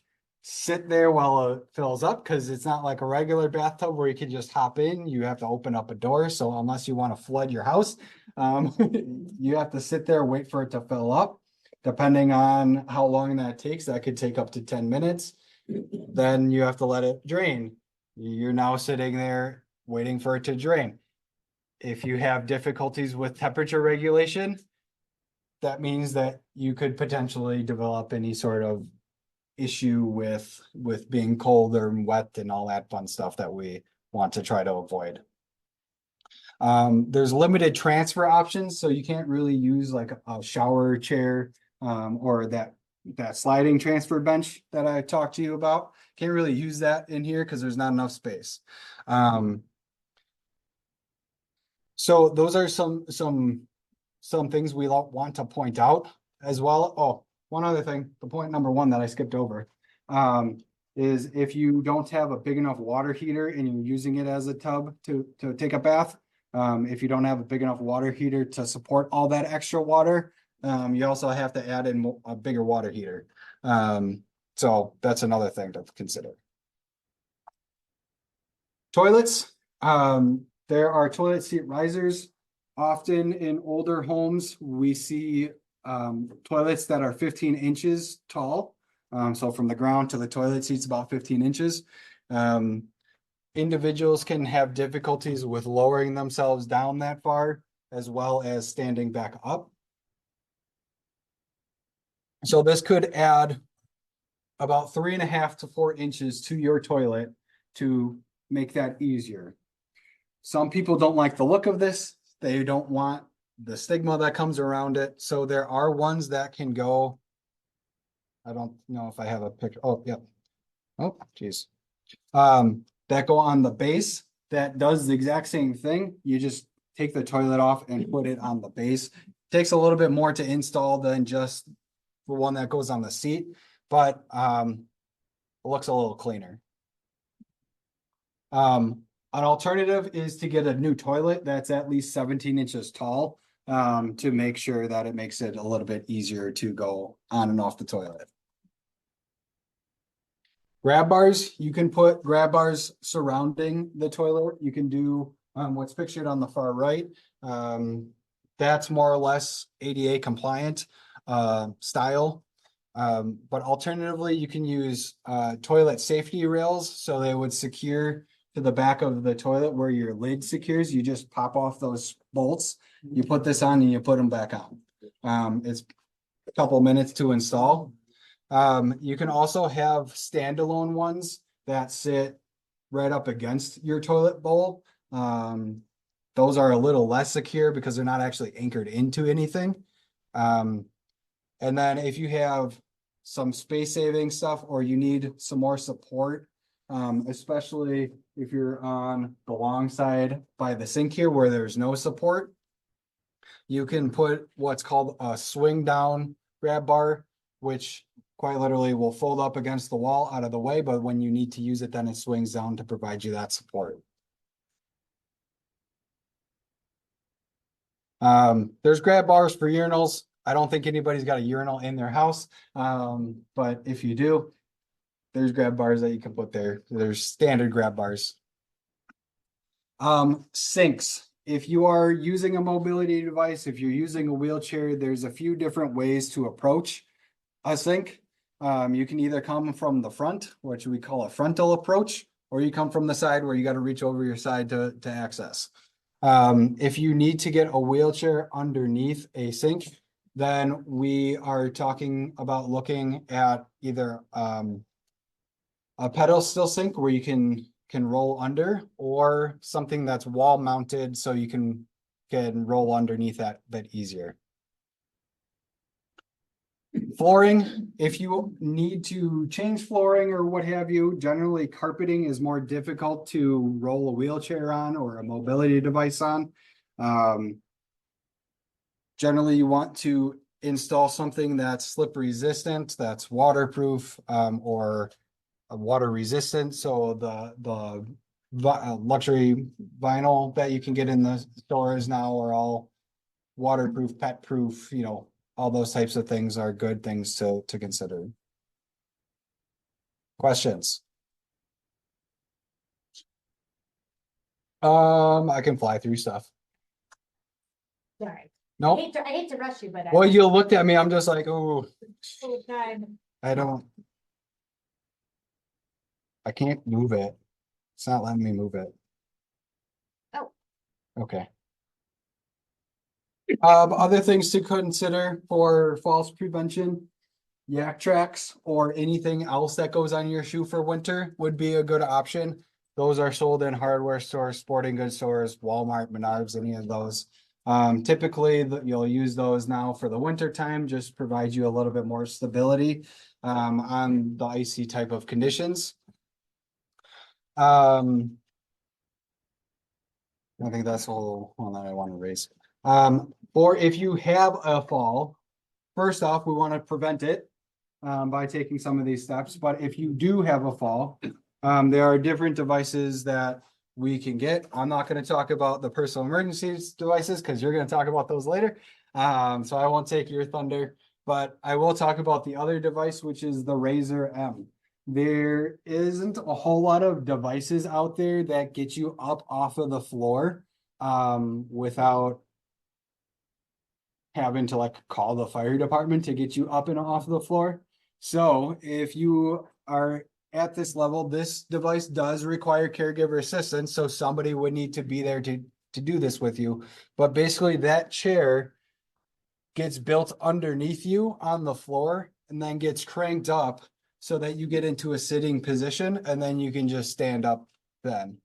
sit there while it fills up, because it's not like a regular bathtub where you can just hop in. You have to open up a door. So unless you want to flood your house, you have to sit there, wait for it to fill up. Depending on how long that takes, that could take up to 10 minutes. Then you have to let it drain. You're now sitting there waiting for it to drain. If you have difficulties with temperature regulation, that means that you could potentially develop any sort of issue with being cold or wet and all that fun stuff that we want to try to avoid. There's limited transfer options, so you can't really use like a shower chair or that sliding transfer bench that I talked to you about. Can't really use that in here because there's not enough space. So those are some things we want to point out as well. Oh, one other thing, the point number one that I skipped over, is if you don't have a big enough water heater and you're using it as a tub to take a bath, if you don't have a big enough water heater to support all that extra water, you also have to add in a bigger water heater. So that's another thing to consider. Toilets. There are toilet seat risers. Often in older homes, we see toilets that are 15 inches tall. So from the ground to the toilet seat's about 15 inches. Individuals can have difficulties with lowering themselves down that far, as well as standing back up. So this could add about 3.5 to 4 inches to your toilet to make that easier. Some people don't like the look of this. They don't want the stigma that comes around it. So there are ones that can go, I don't know if I have a picture. Oh, yep. Oh, geez. That go on the base that does the exact same thing. You just take the toilet off and put it on the base. Takes a little bit more to install than just the one that goes on the seat, but it looks a little cleaner. An alternative is to get a new toilet that's at least 17 inches tall to make sure that it makes it a little bit easier to go on and off the toilet. Grab bars, you can put grab bars surrounding the toilet. You can do what's pictured on the far right. That's more or less ADA compliant style. But alternatively, you can use toilet safety rails, so they would secure to the back of the toilet where your lid secures. You just pop off those bolts, you put this on and you put them back on. It's a couple minutes to install. You can also have standalone ones that sit right up against your toilet bowl. Those are a little less secure because they're not actually anchored into anything. And then if you have some space saving stuff or you need some more support, especially if you're on the long side by the sink here where there's no support, you can put what's called a swing down grab bar, which quite literally will fold up against the wall out of the way, but when you need to use it, then it swings down to provide you that support. There's grab bars for urinals. I don't think anybody's got a urinal in their house. But if you do, there's grab bars that you can put there. There's standard grab bars. Sinks. If you are using a mobility device, if you're using a wheelchair, there's a few different ways to approach a sink. You can either come from the front, which we call a frontal approach, or you come from the side where you got to reach over your side to access. If you need to get a wheelchair underneath a sink, then we are talking about looking at either a pedal steel sink where you can roll under, or something that's wall mounted so you can roll underneath that easier. Flooring, if you need to change flooring or what have you, generally carpeting is more difficult to roll a wheelchair on or a mobility device on. Generally, you want to install something that's slip resistant, that's waterproof, or water resistant. So the luxury vinyl that you can get in the stores now are all waterproof, pet proof, all those types of things are good things to consider. Questions? I can fly through stuff. Sorry. No. I hate to rush you, but Well, you looked at me, I'm just like, oh, time. I can't move it. It's not letting me move it. Oh. Okay. Other things to consider for falls prevention, yak tracks or anything else that goes on your shoe for winter would be a good option. Those are sold in hardware stores, sporting goods stores, Walmart, Menards, any of those. Typically you'll use those now for the winter time, just provide you a little bit more stability on the icy type of conditions. I think that's all one that I want to raise. Or if you have a fall, first off, we want to prevent it by taking some of these steps. But if you do have a fall, there are different devices that we can get. I'm not going to talk about the personal emergencies devices because you're going to talk about those later. So I won't take your thunder, but I will talk about the other device, which is the Razor M. There isn't a whole lot of devices out there that get you up off of the floor without having to call the fire department to get you up and off the floor. So if you are at this level, this device does require caregiver assistance. So somebody would need to be there to do this with you. But basically that chair gets built underneath you on the floor and then gets cranked up so that you get into a sitting position and then you can just stand up then.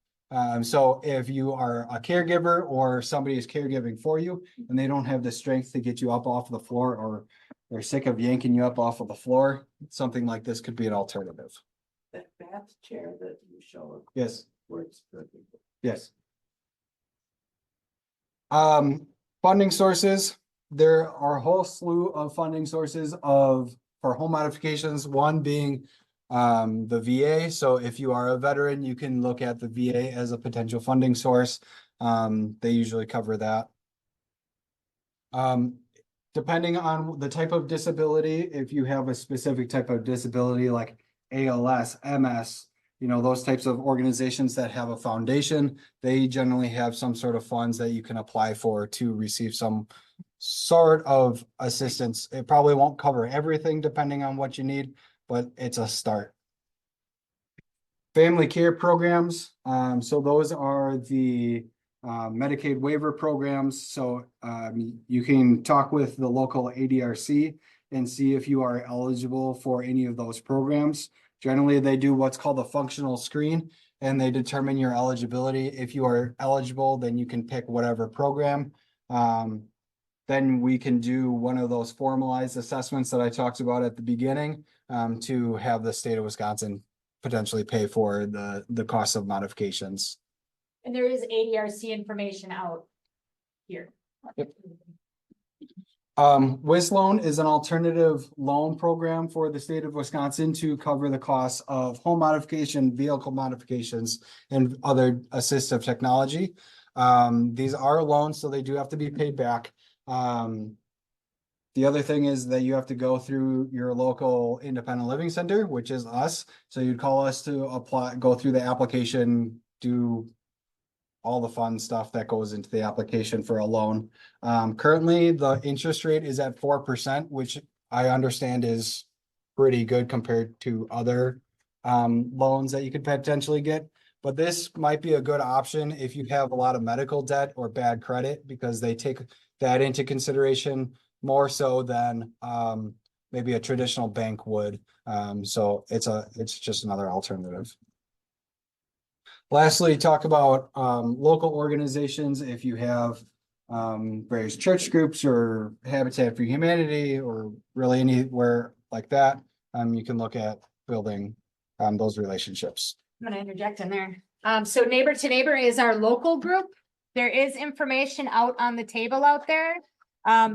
So if you are a caregiver or somebody is caregiving for you and they don't have the strength to get you up off the floor, or they're sick of yanking you up off of the floor, something like this could be an alternative. That bath chair that you show. Yes. Works perfectly. Yes. Funding sources. There are a whole slew of funding sources for home modifications, one being the VA. So if you are a veteran, you can look at the VA as a potential funding source. They usually cover that. Depending on the type of disability, if you have a specific type of disability like ALS, MS, those types of organizations that have a foundation, they generally have some sort of funds that you can apply for to receive some sort of assistance. It probably won't cover everything depending on what you need, but it's a start. Family care programs, so those are the Medicaid waiver programs. So you can talk with the local ADRC and see if you are eligible for any of those programs. Generally, they do what's called a functional screen and they determine your eligibility. If you are eligible, then you can pick whatever program. Then we can do one of those formalized assessments that I talked about at the beginning to have the state of Wisconsin potentially pay for the cost of modifications. And there is ADRC information out here. WisLoan is an alternative loan program for the state of Wisconsin to cover the costs of home modification, vehicle modifications, and other assistive technology. These are loans, so they do have to be paid back. The other thing is that you have to go through your local independent living center, which is us. So you'd call us to apply, go through the application, do all the fun stuff that goes into the application for a loan. Currently, the interest rate is at 4%, which I understand is pretty good compared to other loans that you could potentially get. But this might be a good option if you have a lot of medical debt or bad credit, because they take that into consideration more so than maybe a traditional bank would. So it's just another alternative. Lastly, talk about local organizations. If you have various church groups or Habitat for Humanity or really anywhere like that, you can look at building those relationships. I'm gonna interject in there. So Neighbor to Neighbor is our local group. There is information out on the table out there.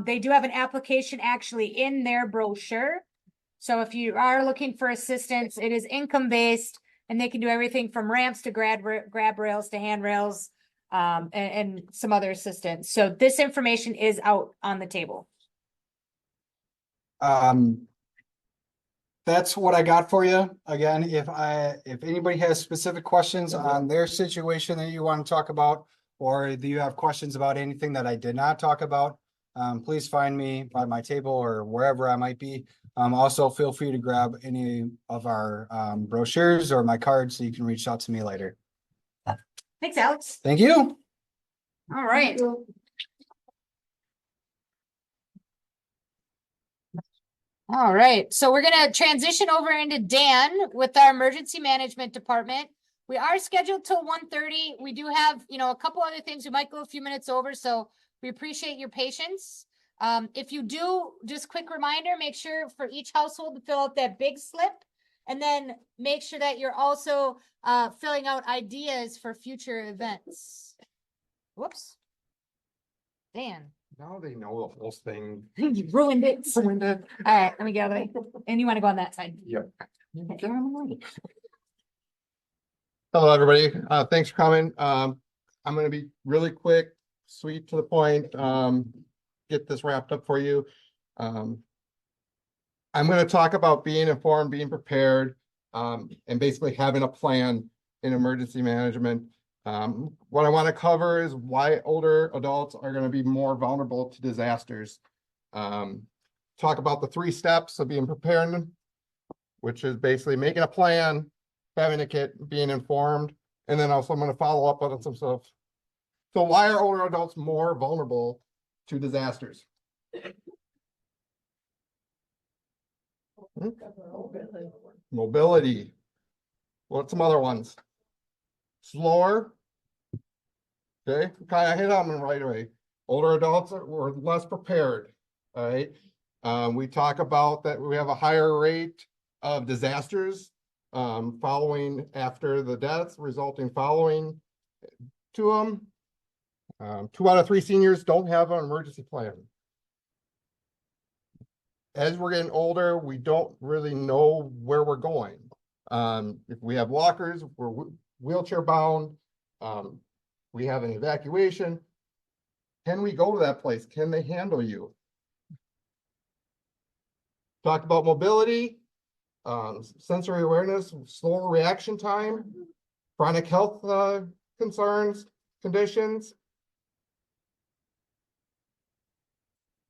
They do have an application actually in their brochure. So if you are looking for assistance, it is income-based and they can do everything from ramps to grab rails to handrails, and some other assistance. So this information is out on the table. That's what I got for you. Again, if anybody has specific questions on their situation that you want to talk about, or do you have questions about anything that I did not talk about, please find me by my table or wherever I might be. Also feel free to grab any of our brochures or my cards so you can reach out to me later. Thanks, Alex. Thank you. All right. All right, so we're gonna transition over into Dan with our emergency management department. We are scheduled till 1:30. We do have, a couple other things. We might go a few minutes over, so we appreciate your patience. If you do, just quick reminder, make sure for each household to fill out that big slip. And then make sure that you're also filling out ideas for future events. Whoops. Dan. Now they know the whole thing. You ruined it. Ruined it. All right, let me get out of the way. And you want to go on that side? Yep. Okay. Hello, everybody. Thanks for coming. I'm gonna be really quick, sweet to the point, get this wrapped up for you. I'm gonna talk about being informed, being prepared, and basically having a plan in emergency management. What I want to cover is why older adults are going to be more vulnerable to disasters. Talk about the 3 steps of being prepared, which is basically making a plan, having a kit, being informed, and then also I'm going to follow up on some stuff. So why are older adults more vulnerable to disasters? Mobility. What's some other ones? Slower. Okay, kind of hit on them right away. Older adults were less prepared. All right. We talk about that we have a higher rate of disasters following after the deaths, resulting following to them. 2 out of 3 seniors don't have an emergency plan. As we're getting older, we don't really know where we're going. If we have walkers, we're wheelchair bound. We have an evacuation. Can we go to that place? Can they handle you? Talk about mobility, sensory awareness, slower reaction time, chronic health concerns, conditions.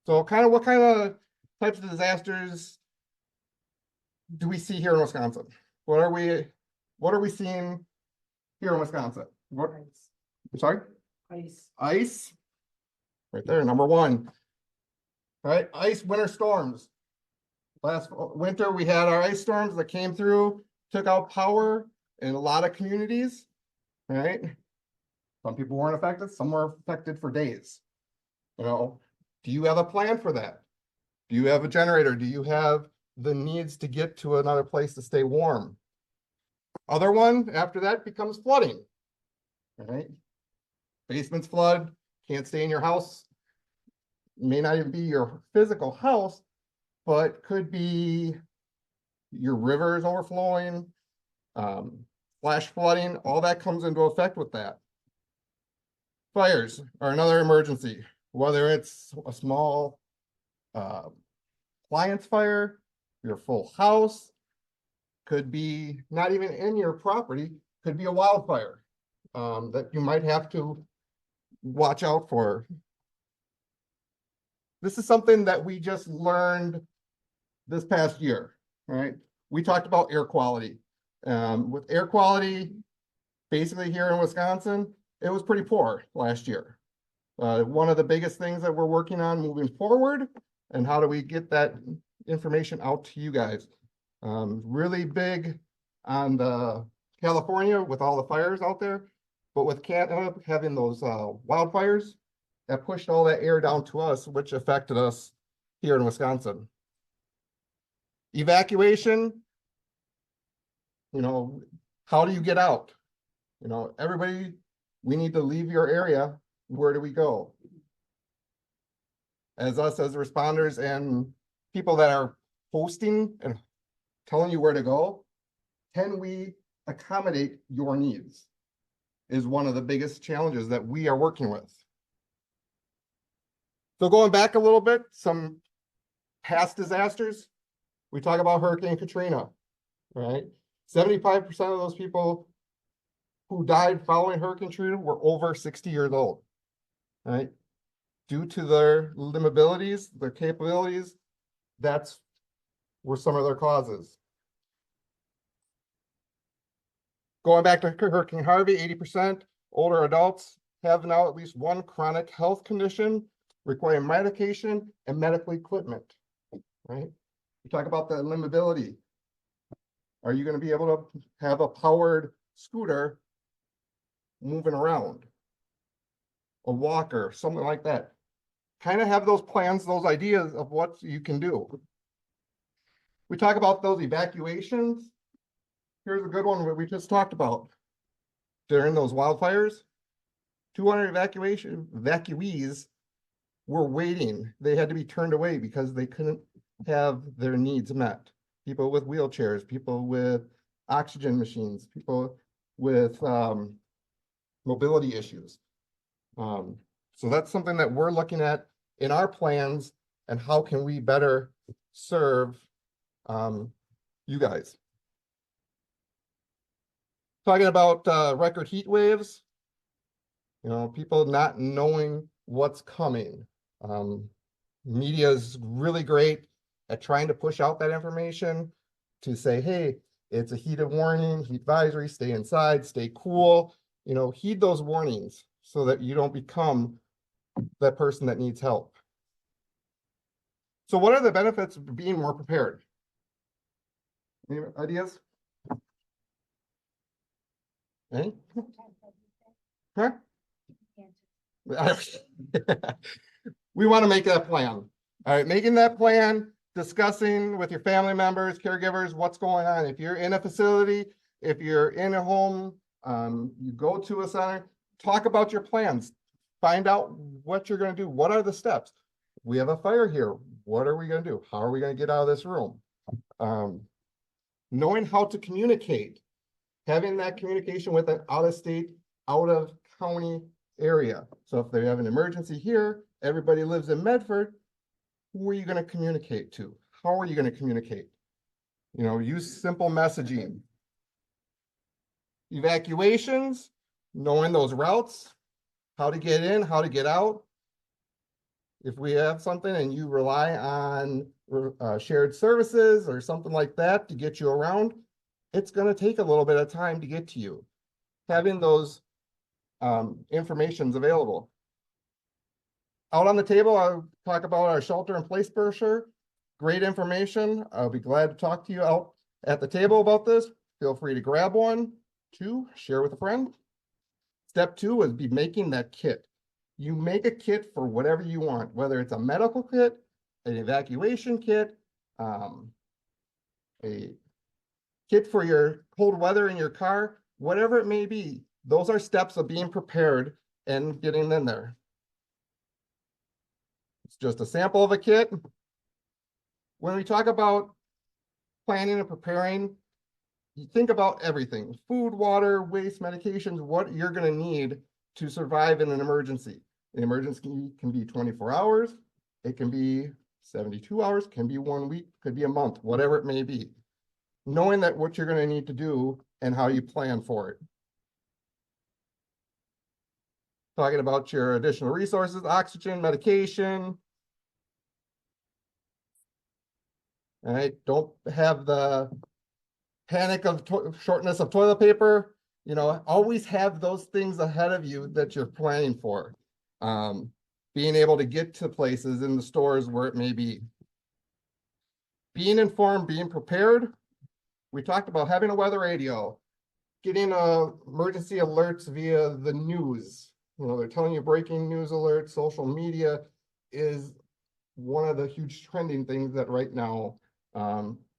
So what kind of types of disasters do we see here in Wisconsin? What are we seeing here in Wisconsin? What, Ice. I'm sorry? Ice. Ice. Right there, number one. All right, ice winter storms. Last winter, we had our ice storms that came through, took out power in a lot of communities. All right. Some people weren't affected, some were affected for days. You know, do you have a plan for that? Do you have a generator? Do you have the needs to get to another place to stay warm? Other one after that becomes flooding. All right. Basements flood, can't stay in your house. May not even be your physical house, but could be your rivers overflowing, flash flooding, all that comes into effect with that. Fires are another emergency, whether it's a small appliance fire, your full house, could be not even in your property, could be a wildfire that you might have to watch out for. This is something that we just learned this past year, right? We talked about air quality. With air quality, basically here in Wisconsin, it was pretty poor last year. One of the biggest things that we're working on moving forward, and how do we get that information out to you guys? Really big on the California with all the fires out there, but with Canada having those wildfires, that pushed all that air down to us, which affected us here in Wisconsin. Evacuation, you know, how do you get out? You know, everybody, we need to leave your area. Where do we go? As us as responders and people that are hosting and telling you where to go, can we accommodate your needs? Is one of the biggest challenges that we are working with. So going back a little bit, some past disasters, we talk about Hurricane Katrina, right? 75% of those people who died following Hurricane Katrina were over 60 years old, right? Due to their limitations, their capabilities, that's were some of their causes. Going back to Hurricane Harvey, 80% older adults have now at least one chronic health condition requiring medication and medical equipment, right? We talk about the limitability. Are you going to be able to have a powered scooter moving around? A walker, something like that. Kind of have those plans, those ideas of what you can do. We talk about those evacuations. Here's a good one that we just talked about. During those wildfires, 200 evacuees were waiting. They had to be turned away because they couldn't have their needs met. People with wheelchairs, people with oxygen machines, people with mobility issues. So that's something that we're looking at in our plans, and how can we better serve you guys. Talking about record heat waves, you know, people not knowing what's coming. Media is really great at trying to push out that information to say, hey, it's a heat warning, heat advisory, stay inside, stay cool. You know, heed those warnings so that you don't become that person that needs help. So what are the benefits of being more prepared? Any ideas? Any? Huh? We want to make that plan. All right, making that plan, discussing with your family members, caregivers, what's going on. If you're in a facility, if you're in a home, you go to a center, talk about your plans. Find out what you're going to do. What are the steps? We have a fire here. What are we going to do? How are we going to get out of this room? Knowing how to communicate, having that communication with an out-of-state, out-of-county area. So if they have an emergency here, everybody lives in Medford, who are you going to communicate to? How are you going to communicate? You know, use simple messaging. Evacuations, knowing those routes, how to get in, how to get out. if we have something and you rely on shared services or something like that to get you around, it's going to take a little bit of time to get to you. Having those informations available. Out on the table, I'll talk about our shelter in place brochure. Great information. I'll be glad to talk to you out at the table about this. Feel free to grab one, two, share with a friend. Step 2 would be making that kit. You make a kit for whatever you want, whether it's a medical kit, an evacuation kit, a kit for your cold weather in your car, whatever it may be. Those are steps of being prepared and getting in there. It's just a sample of a kit. When we talk about planning and preparing, you think about everything: food, water, waste, medications, what you're going to need to survive in an emergency. An emergency can be 24 hours, it can be 72 hours, can be 1 week, could be a month, whatever it may be. Knowing that what you're going to need to do and how you plan for it. Talking about your additional resources, oxygen, medication. All right, don't have the panic of shortness of toilet paper. You know, always have those things ahead of you that you're planning for. Being able to get to places in the stores where it may be. Being informed, being prepared. We talked about having a weather radio, getting emergency alerts via the news. You know, they're telling you breaking news alerts. Social media is one of the huge trending things that right now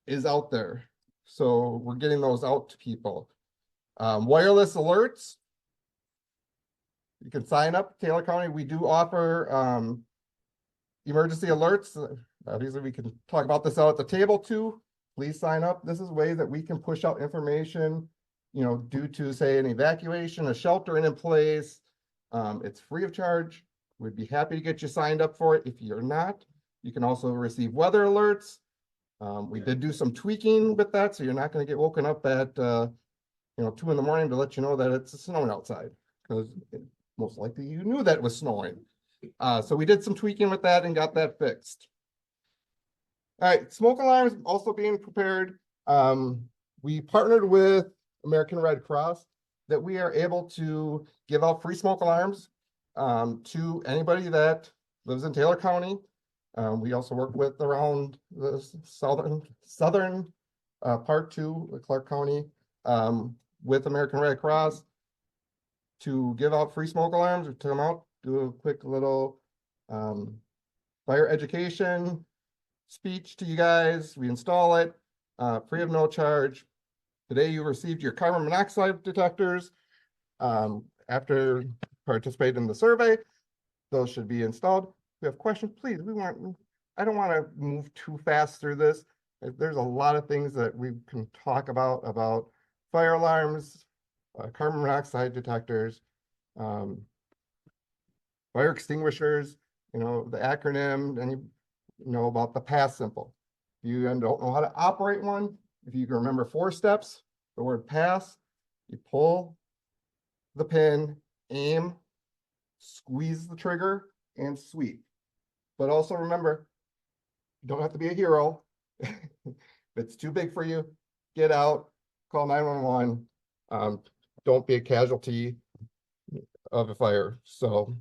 is out there. So we're getting those out to people. Wireless alerts. You can sign up. Taylor County, we do offer emergency alerts. Obviously, we can talk about this out at the table too. Please sign up. This is ways that we can push out information, you know, due to, say, an evacuation, a shelter in place. It's free of charge. We'd be happy to get you signed up for it. If you're not, you can also receive weather alerts. We did do some tweaking with that, so you're not going to get woken up at 2 in the morning to let you know that it's snowing outside, because most likely you knew that it was snowing. So we did some tweaking with that and got that fixed. All right, smoke alarms also being prepared. We partnered with American Red Cross that we are able to give out free smoke alarms to anybody that lives in Taylor County. We also work with around the southern part too, Clark County, with American Red Cross to give out free smoke alarms. We took them out, do a quick little fire education speech to you guys. We install it free of no charge. Today you received your carbon monoxide detectors after participating in the survey. Those should be installed. If you have questions, please. I don't want to move too fast through this. There's a lot of things that we can talk about fire alarms, carbon monoxide detectors, fire extinguishers, you know, the acronym, and you know about the pass symbol. If you don't know how to operate one, if you can remember 4 steps, the word pass, you pull the pin, aim, squeeze the trigger, and sweep. But also remember, you don't have to be a hero. If it's too big for you, get out, call 911. Don't be a casualty of a fire. So,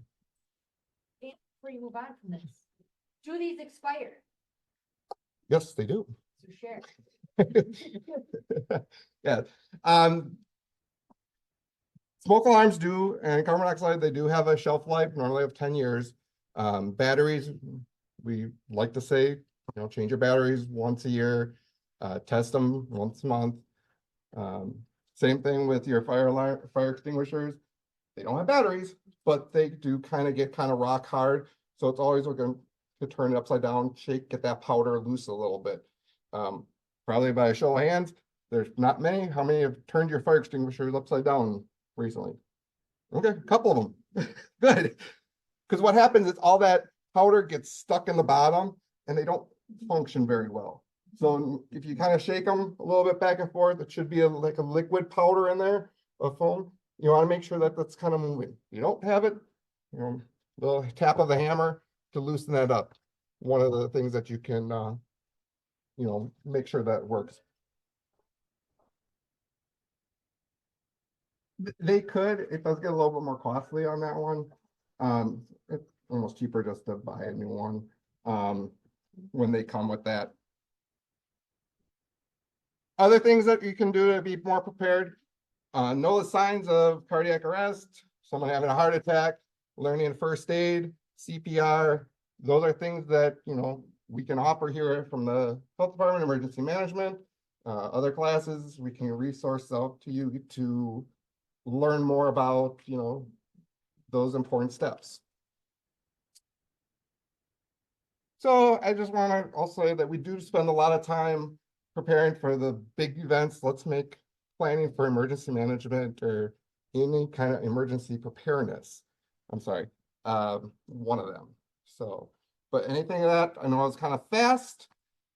Before you move on from this, do these expire? yes, they do. So share. Yeah. Smoke alarms do, and carbon monoxide, they do have a shelf life, normally of 10 years. Batteries, we like to say, change your batteries once a year, test them once a month. Same thing with your fire extinguishers. They don't have batteries, but they do get rock hard. So it's always looking to turn it upside down, shake, get that powder loose a little bit. Probably by a show of hands, there's not many. How many have turned your fire extinguishers upside down recently? Okay, a couple of them. Good. Because what happens is all that powder gets stuck in the bottom and they don't function very well. So if you shake them a little bit back and forth, it should be like a liquid powder in there, a foam. You want to make sure that that's moving. You don't have it, little tap of the hammer, to loosen that up, one of the things that you can, make sure that works. They could, it does get a little bit more costly on that one. It's almost cheaper just to buy a new one, when they come with that. Other things that you can do to be more prepared, know the signs of cardiac arrest, someone having a heart attack, learning first aid, CPR. Those are things that, we can offer here from the Health Department, Emergency Management. Other classes, we can resource out to you to learn more about, those important steps. So I just want to also say that we do spend a lot of time preparing for the big events. Let's make planning for emergency management or any kind of emergency preparedness. I'm sorry, one of them. So, but anything of that, I know I was kind of fast.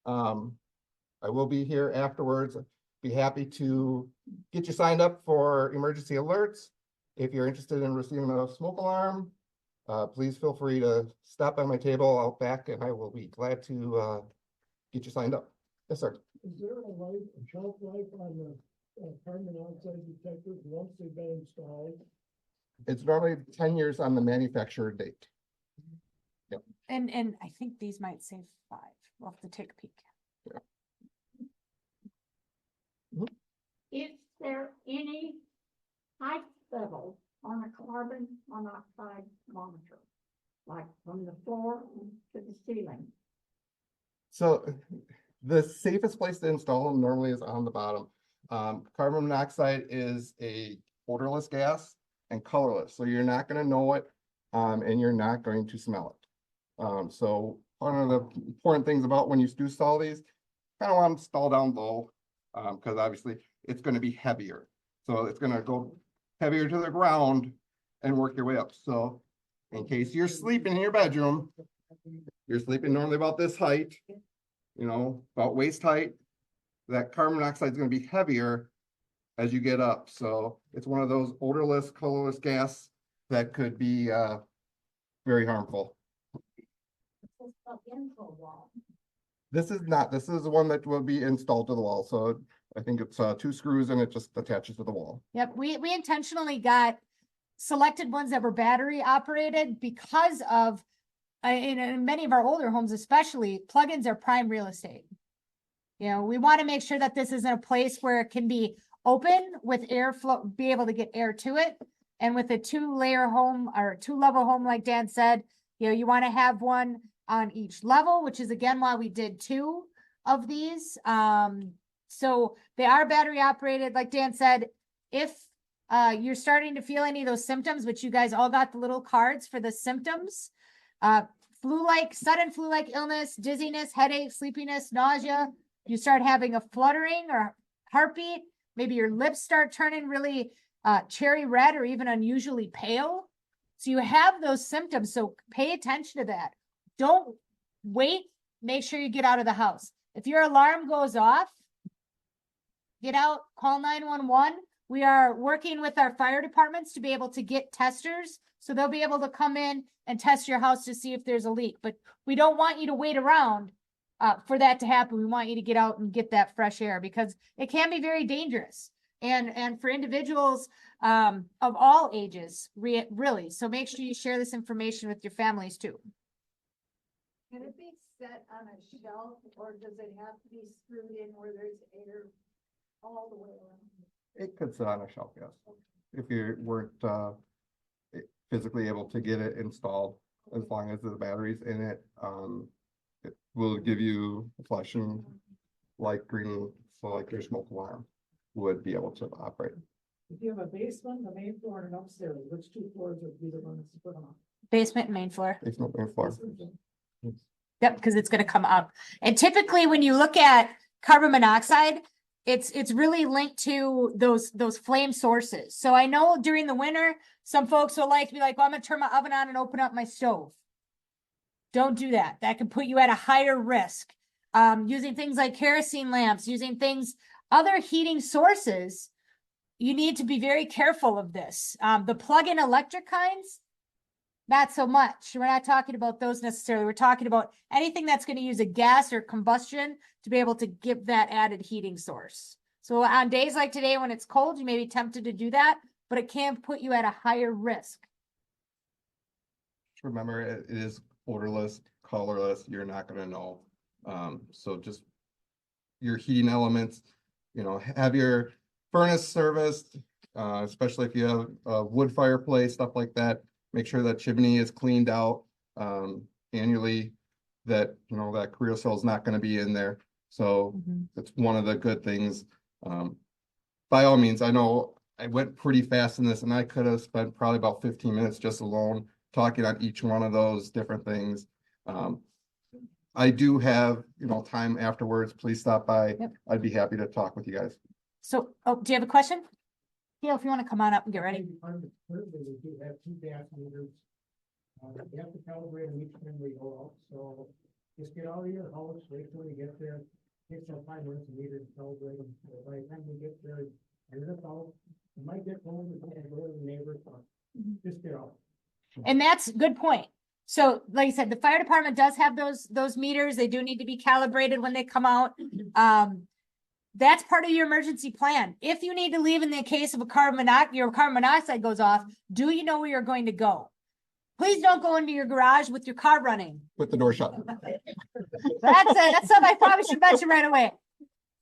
I will be here afterwards. Be happy to get you signed up for emergency alerts. If you're interested in receiving a smoke alarm, please feel free to stop by my table out back and I will be glad to get you signed up. Yes, sir. Is there a shelf life on the carbon monoxide detectors once they've been installed? It's normally 10 years on the manufacturer date. Yep. And I think these might save 5. We'll have to take a peek. Is there any height level on a carbon monoxide monitor? Like from the floor to the ceiling? So the safest place to install them normally is on the bottom. Carbon monoxide is a odorless gas and colorless, so you're not going to know it, and you're not going to smell it. So one of the important things about when you do install these, kind of want them to install down low, because obviously it's going to be heavier. So it's going to go heavier to the ground and work your way up. So in case you're sleeping in your bedroom, you're sleeping normally about this height, about waist height, that carbon monoxide is going to be heavier as you get up. So it's one of those odorless, colorless gas that could be very harmful. This is not, this is the one that will be installed to the wall. So I think it's 2 screws and it just attaches to the wall. Yep, we intentionally got selected ones that were battery operated because of, in many of our older homes especially, plugins are prime real estate. We want to make sure that this isn't a place where it can be open with airflow, be able to get air to it. And with a 2-layer home or 2-level home, like Dan said, you want to have one on each level, which is again why we did 2 of these. So they are battery operated. Like Dan said, if you're starting to feel any of those symptoms, which you guys all got the little cards for the symptoms, sudden flu-like illness, dizziness, headache, sleepiness, nausea, you start having a fluttering or heartbeat, maybe your lips start turning really cherry red or even unusually pale. So you have those symptoms. So pay attention to that. Don't wait. Make sure you get out of the house. If your alarm goes off, get out, call 911. We are working with our fire departments to be able to get testers. So they'll be able to come in and test your house to see if there's a leak. But we don't want you to wait around for that to happen. We want you to get out and get that fresh air because it can be very dangerous. And for individuals of all ages, really. So make sure you share this information with your families too. Can it be set on a shelf or does it have to be screwed in where there's air all the way around? It could sit on a shelf, yes. If you weren't physically able to get it installed, as long as the batteries in it, it will give you a flashing light green, so like your smoke alarm would be able to operate. If you have a basement, the main floor, and an upstairs, which 2 floors would be the ones to put them on? Basement and main floor. Basement, main floor. Yep, because it's going to come up. And typically when you look at carbon monoxide, it's really linked to those flame sources. So I know during the winter, some folks will like to be like, well, I'm gonna turn my oven on and open up my stove. Don't do that. That can put you at a higher risk. Using things like kerosene lamps, using other heating sources, you need to be very careful of this. The plug-in electric kinds, not so much. We're not talking about those necessarily. We're talking about anything that's going to use a gas or combustion to be able to give that added heating source. So on days like today, when it's cold, you may be tempted to do that, but it can put you at a higher risk. Remember, it is odorless, colorless, you're not gonna know. So just your heating elements, you know, have your furnace serviced, especially if you have a wood fireplace, stuff like that. Make sure that chimney is cleaned out annually, that, you know, that creosote is not gonna be in there. So it's one of the good things. By all means, I know I went pretty fast in this and I could have spent probably about 15 minutes just alone talking on each one of those different things. I do have, you know, time afterwards. Please stop by. Yep. I'd be happy to talk with you guys. So, oh, do you have a question? Gail, if you want to come on up and get ready. Currently, we do have 2 gas meters. You have to calibrate them each time we go out, so just get out of your house, wait till you get there. Takes some 5 minutes a meter to calibrate them. So by the time we get there, and that's all. You might get home and go to the neighbor's house. Just get out. And that's a good point. So like I said, the fire department does have those meters. They do need to be calibrated when they come out. That's part of your emergency plan. If you need to leave in the case of your carbon monoxide goes off, do you know where you're going to go? Please don't go into your garage with your car running. With the door shut. That's something I probably should mention right away.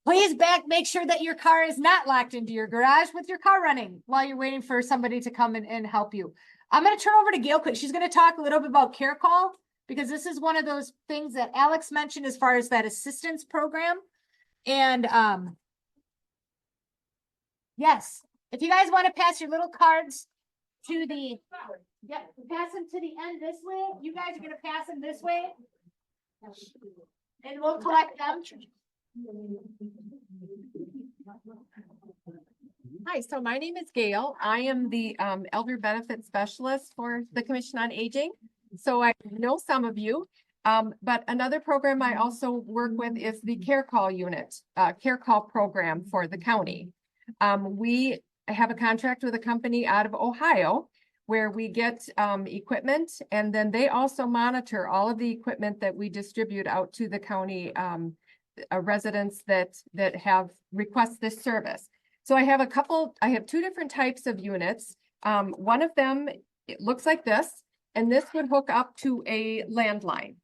Please make sure that your car is not locked into your garage with your car running while you're waiting for somebody to come in and help you. I'm going to turn over to Gail quick. She's going to talk a little bit about Care Call, because this is one of those things that Alex mentioned as far as that assistance program. And yes, if you guys want to pass your little cards to pass them to the end this way. You guys are going to pass them this way. And we'll collect them. Hi, so my name is Gail. I am the Elder Benefit Specialist for the Commission on Aging. So I know some of you, but another program I also work with is the Care Call unit, Care Call program for the county. We have a contract with a company out of Ohio where we get equipment, and then they also monitor all of the equipment that we distribute out to the county residents that have request this service. So I have 2 different types of units. One of them, it looks like this, and this would hook up to a landline.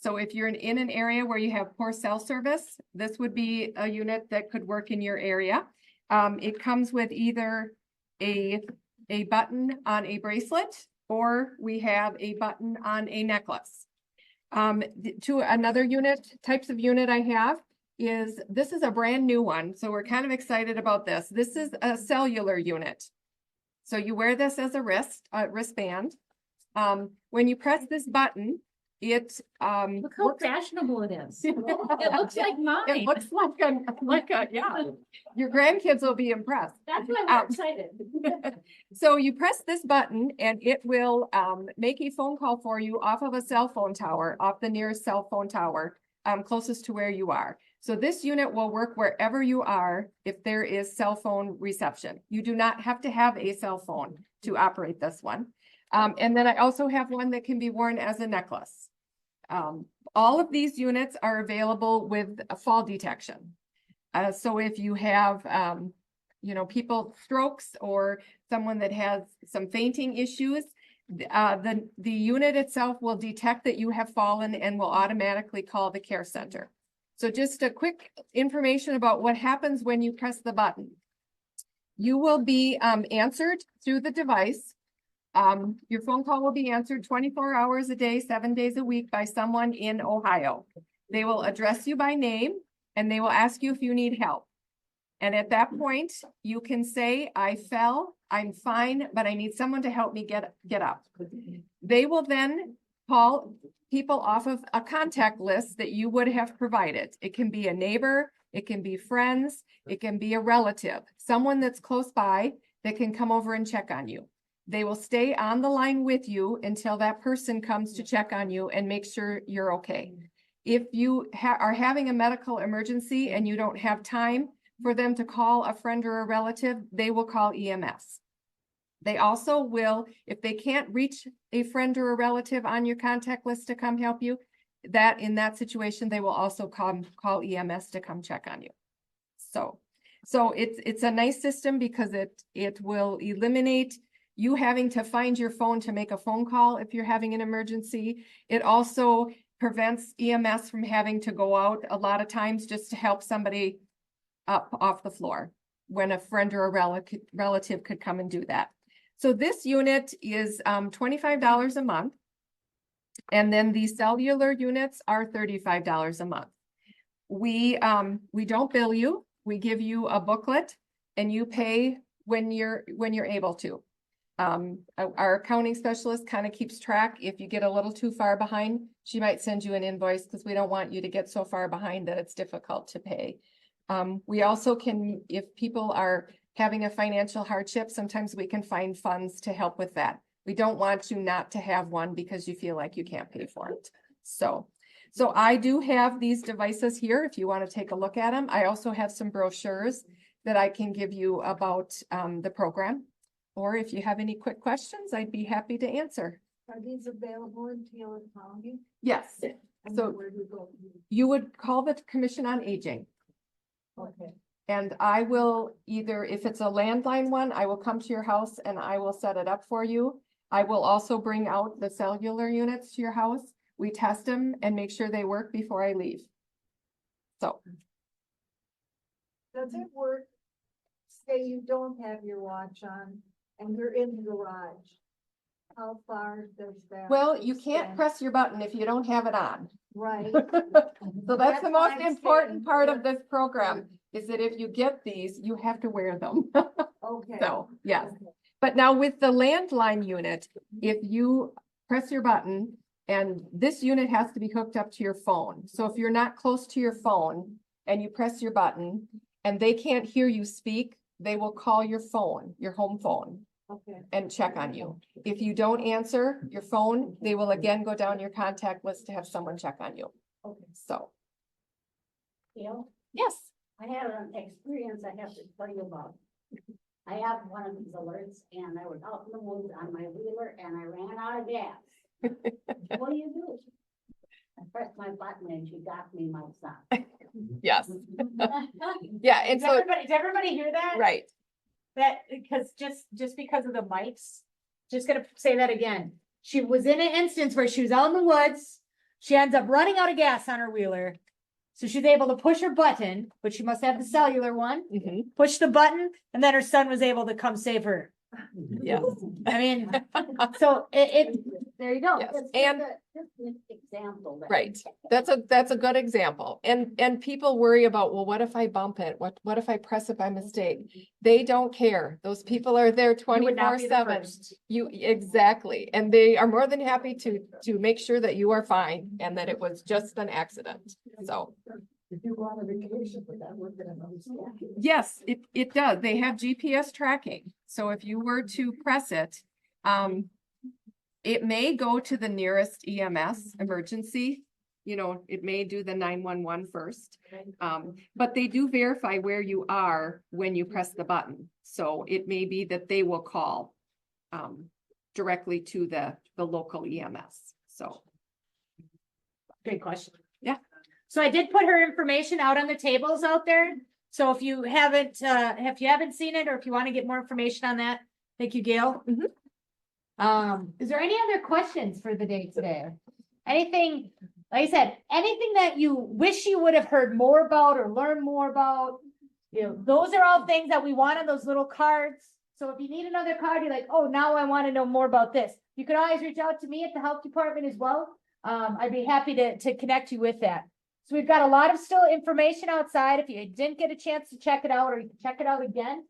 So if you're in an area where you have poor cell service, this would be a unit that could work in your area. It comes with either a button on a bracelet, or we have a button on a necklace. To another types of unit I have is, this is a brand new one. So we're kind of excited about this. This is a cellular unit. So you wear this as a wristband. When you press this button, it Look how fashionable it is. It looks like mine. It looks like a yeah. Your grandkids will be impressed. That's why we're excited. So you press this button and it will make a phone call for you off of a cell phone tower, off the nearest cell phone tower, closest to where you are. So this unit will work wherever you are if there is cell phone reception. You do not have to have a cell phone to operate this one. And then I also have one that can be worn as a necklace. All of these units are available with a fall detection. So if you have, people strokes or someone that has some fainting issues, the unit itself will detect that you have fallen and will automatically call the care center. So just a quick information about what happens when you press the button. You will be answered through the device. Your phone call will be answered 24 hours a day, 7 days a week by someone in Ohio. They will address you by name and they will ask you if you need help. And at that point, you can say, I fell, I'm fine, but I need someone to help me get up. They will then call people off of a contact list that you would have provided. It can be a neighbor, it can be friends, it can be a relative, someone that's close by that can come over and check on you. They will stay on the line with you until that person comes to check on you and make sure you're okay. If you are having a medical emergency and you don't have time for them to call a friend or a relative, they will call EMS. They also will, if they can't reach a friend or a relative on your contact list to come help you, that in that situation, they will also call EMS to come check on you. So it's a nice system because it will eliminate you having to find your phone to make a phone call if you're having an emergency. It also prevents EMS from having to go out a lot of times just to help somebody up off the floor when a friend or a relative could come and do that. So this unit is $25 a month. And then the cellular units are $35 a month. We don't bill you. We give you a booklet and you pay when you're able to. Our accounting specialist kind of keeps track. If you get a little too far behind, she might send you an invoice because we don't want you to get so far behind that it's difficult to pay. We also can, if people are having a financial hardship, sometimes we can find funds to help with that. We don't want you not to have one because you feel like you can't pay for it. So I do have these devices here if you want to take a look at them. I also have some brochures that I can give you about the program. Or if you have any quick questions, I'd be happy to answer. Are these available in Taylor County? Yes. And So where do you go? you would call the Commission on Aging. Okay. And I will either, if it's a landline one, I will come to your house and I will set it up for you. I will also bring out the cellular units to your house. We test them and make sure they work before I leave. So. Does it work? Say you don't have your watch on and you're in the garage. How far does that? Well, you can't extend? press your button if you don't have it on. Right. So that's the what most I'm important saying, part yeah. of this program is that if you get these, you have to wear them. Okay. So, yes. Okay. But now with the landline unit, if you press your button and this unit has to be hooked up to your phone. So if you're not close to your phone and you press your button and they can't hear you speak, they will call your phone, your home phone, Okay. and check on you. If you don't answer your phone, they will again go down your contact list to have someone check on you. Okay. So, Gail, yes. I had an experience I have to tell you about. I have one of these alerts and I was out in the woods on my wheeler and I ran out of gas. What do? I pressed my button and she got me my son. Yes. Yeah, and so, Does everybody hear that? right. That, because just because of the mics, just gonna say that again. She was in an instance where she was out in the woods. She ends up running out of gas on her wheeler. So she's able to push her button, but she must have the cellular one, Mhm. push the button, and then her son was able to come save her. Yes. I mean, so there you go. Yes. It's And just an example. that- right. That's a good example. And people worry about, well, what if I bump it? What if I press it by mistake? They don't care. Those people are there You would not be the 24/7. first. You exactly. And they are more than happy to make sure that you are fine and that it was just an accident. So If you go on a vacation, but that would have been another story. yes, it does. They have GPS tracking. So if you were to press it, it may go to the nearest EMS emergency. You know, it may do the 911 first. But they do verify where you are when you press the button. So it may be that they will call directly to the local EMS. So. Great question. Yeah. So I did put her information out on the tables out there. So if you haven't seen it, or if you want to get more information on that, thank you, Gail. Is there any other questions for the day today? Anything, like I said, anything that you wish you would have heard more about or learned more about? You know, those are all things that we want on those little cards. So if you need another card, you're like, oh, now I want to know more about this. You can always reach out to me at the health department as well. I'd be happy to connect you with that. So we've got a lot of still information outside. If you didn't get a chance to check it out, or you can check it out again,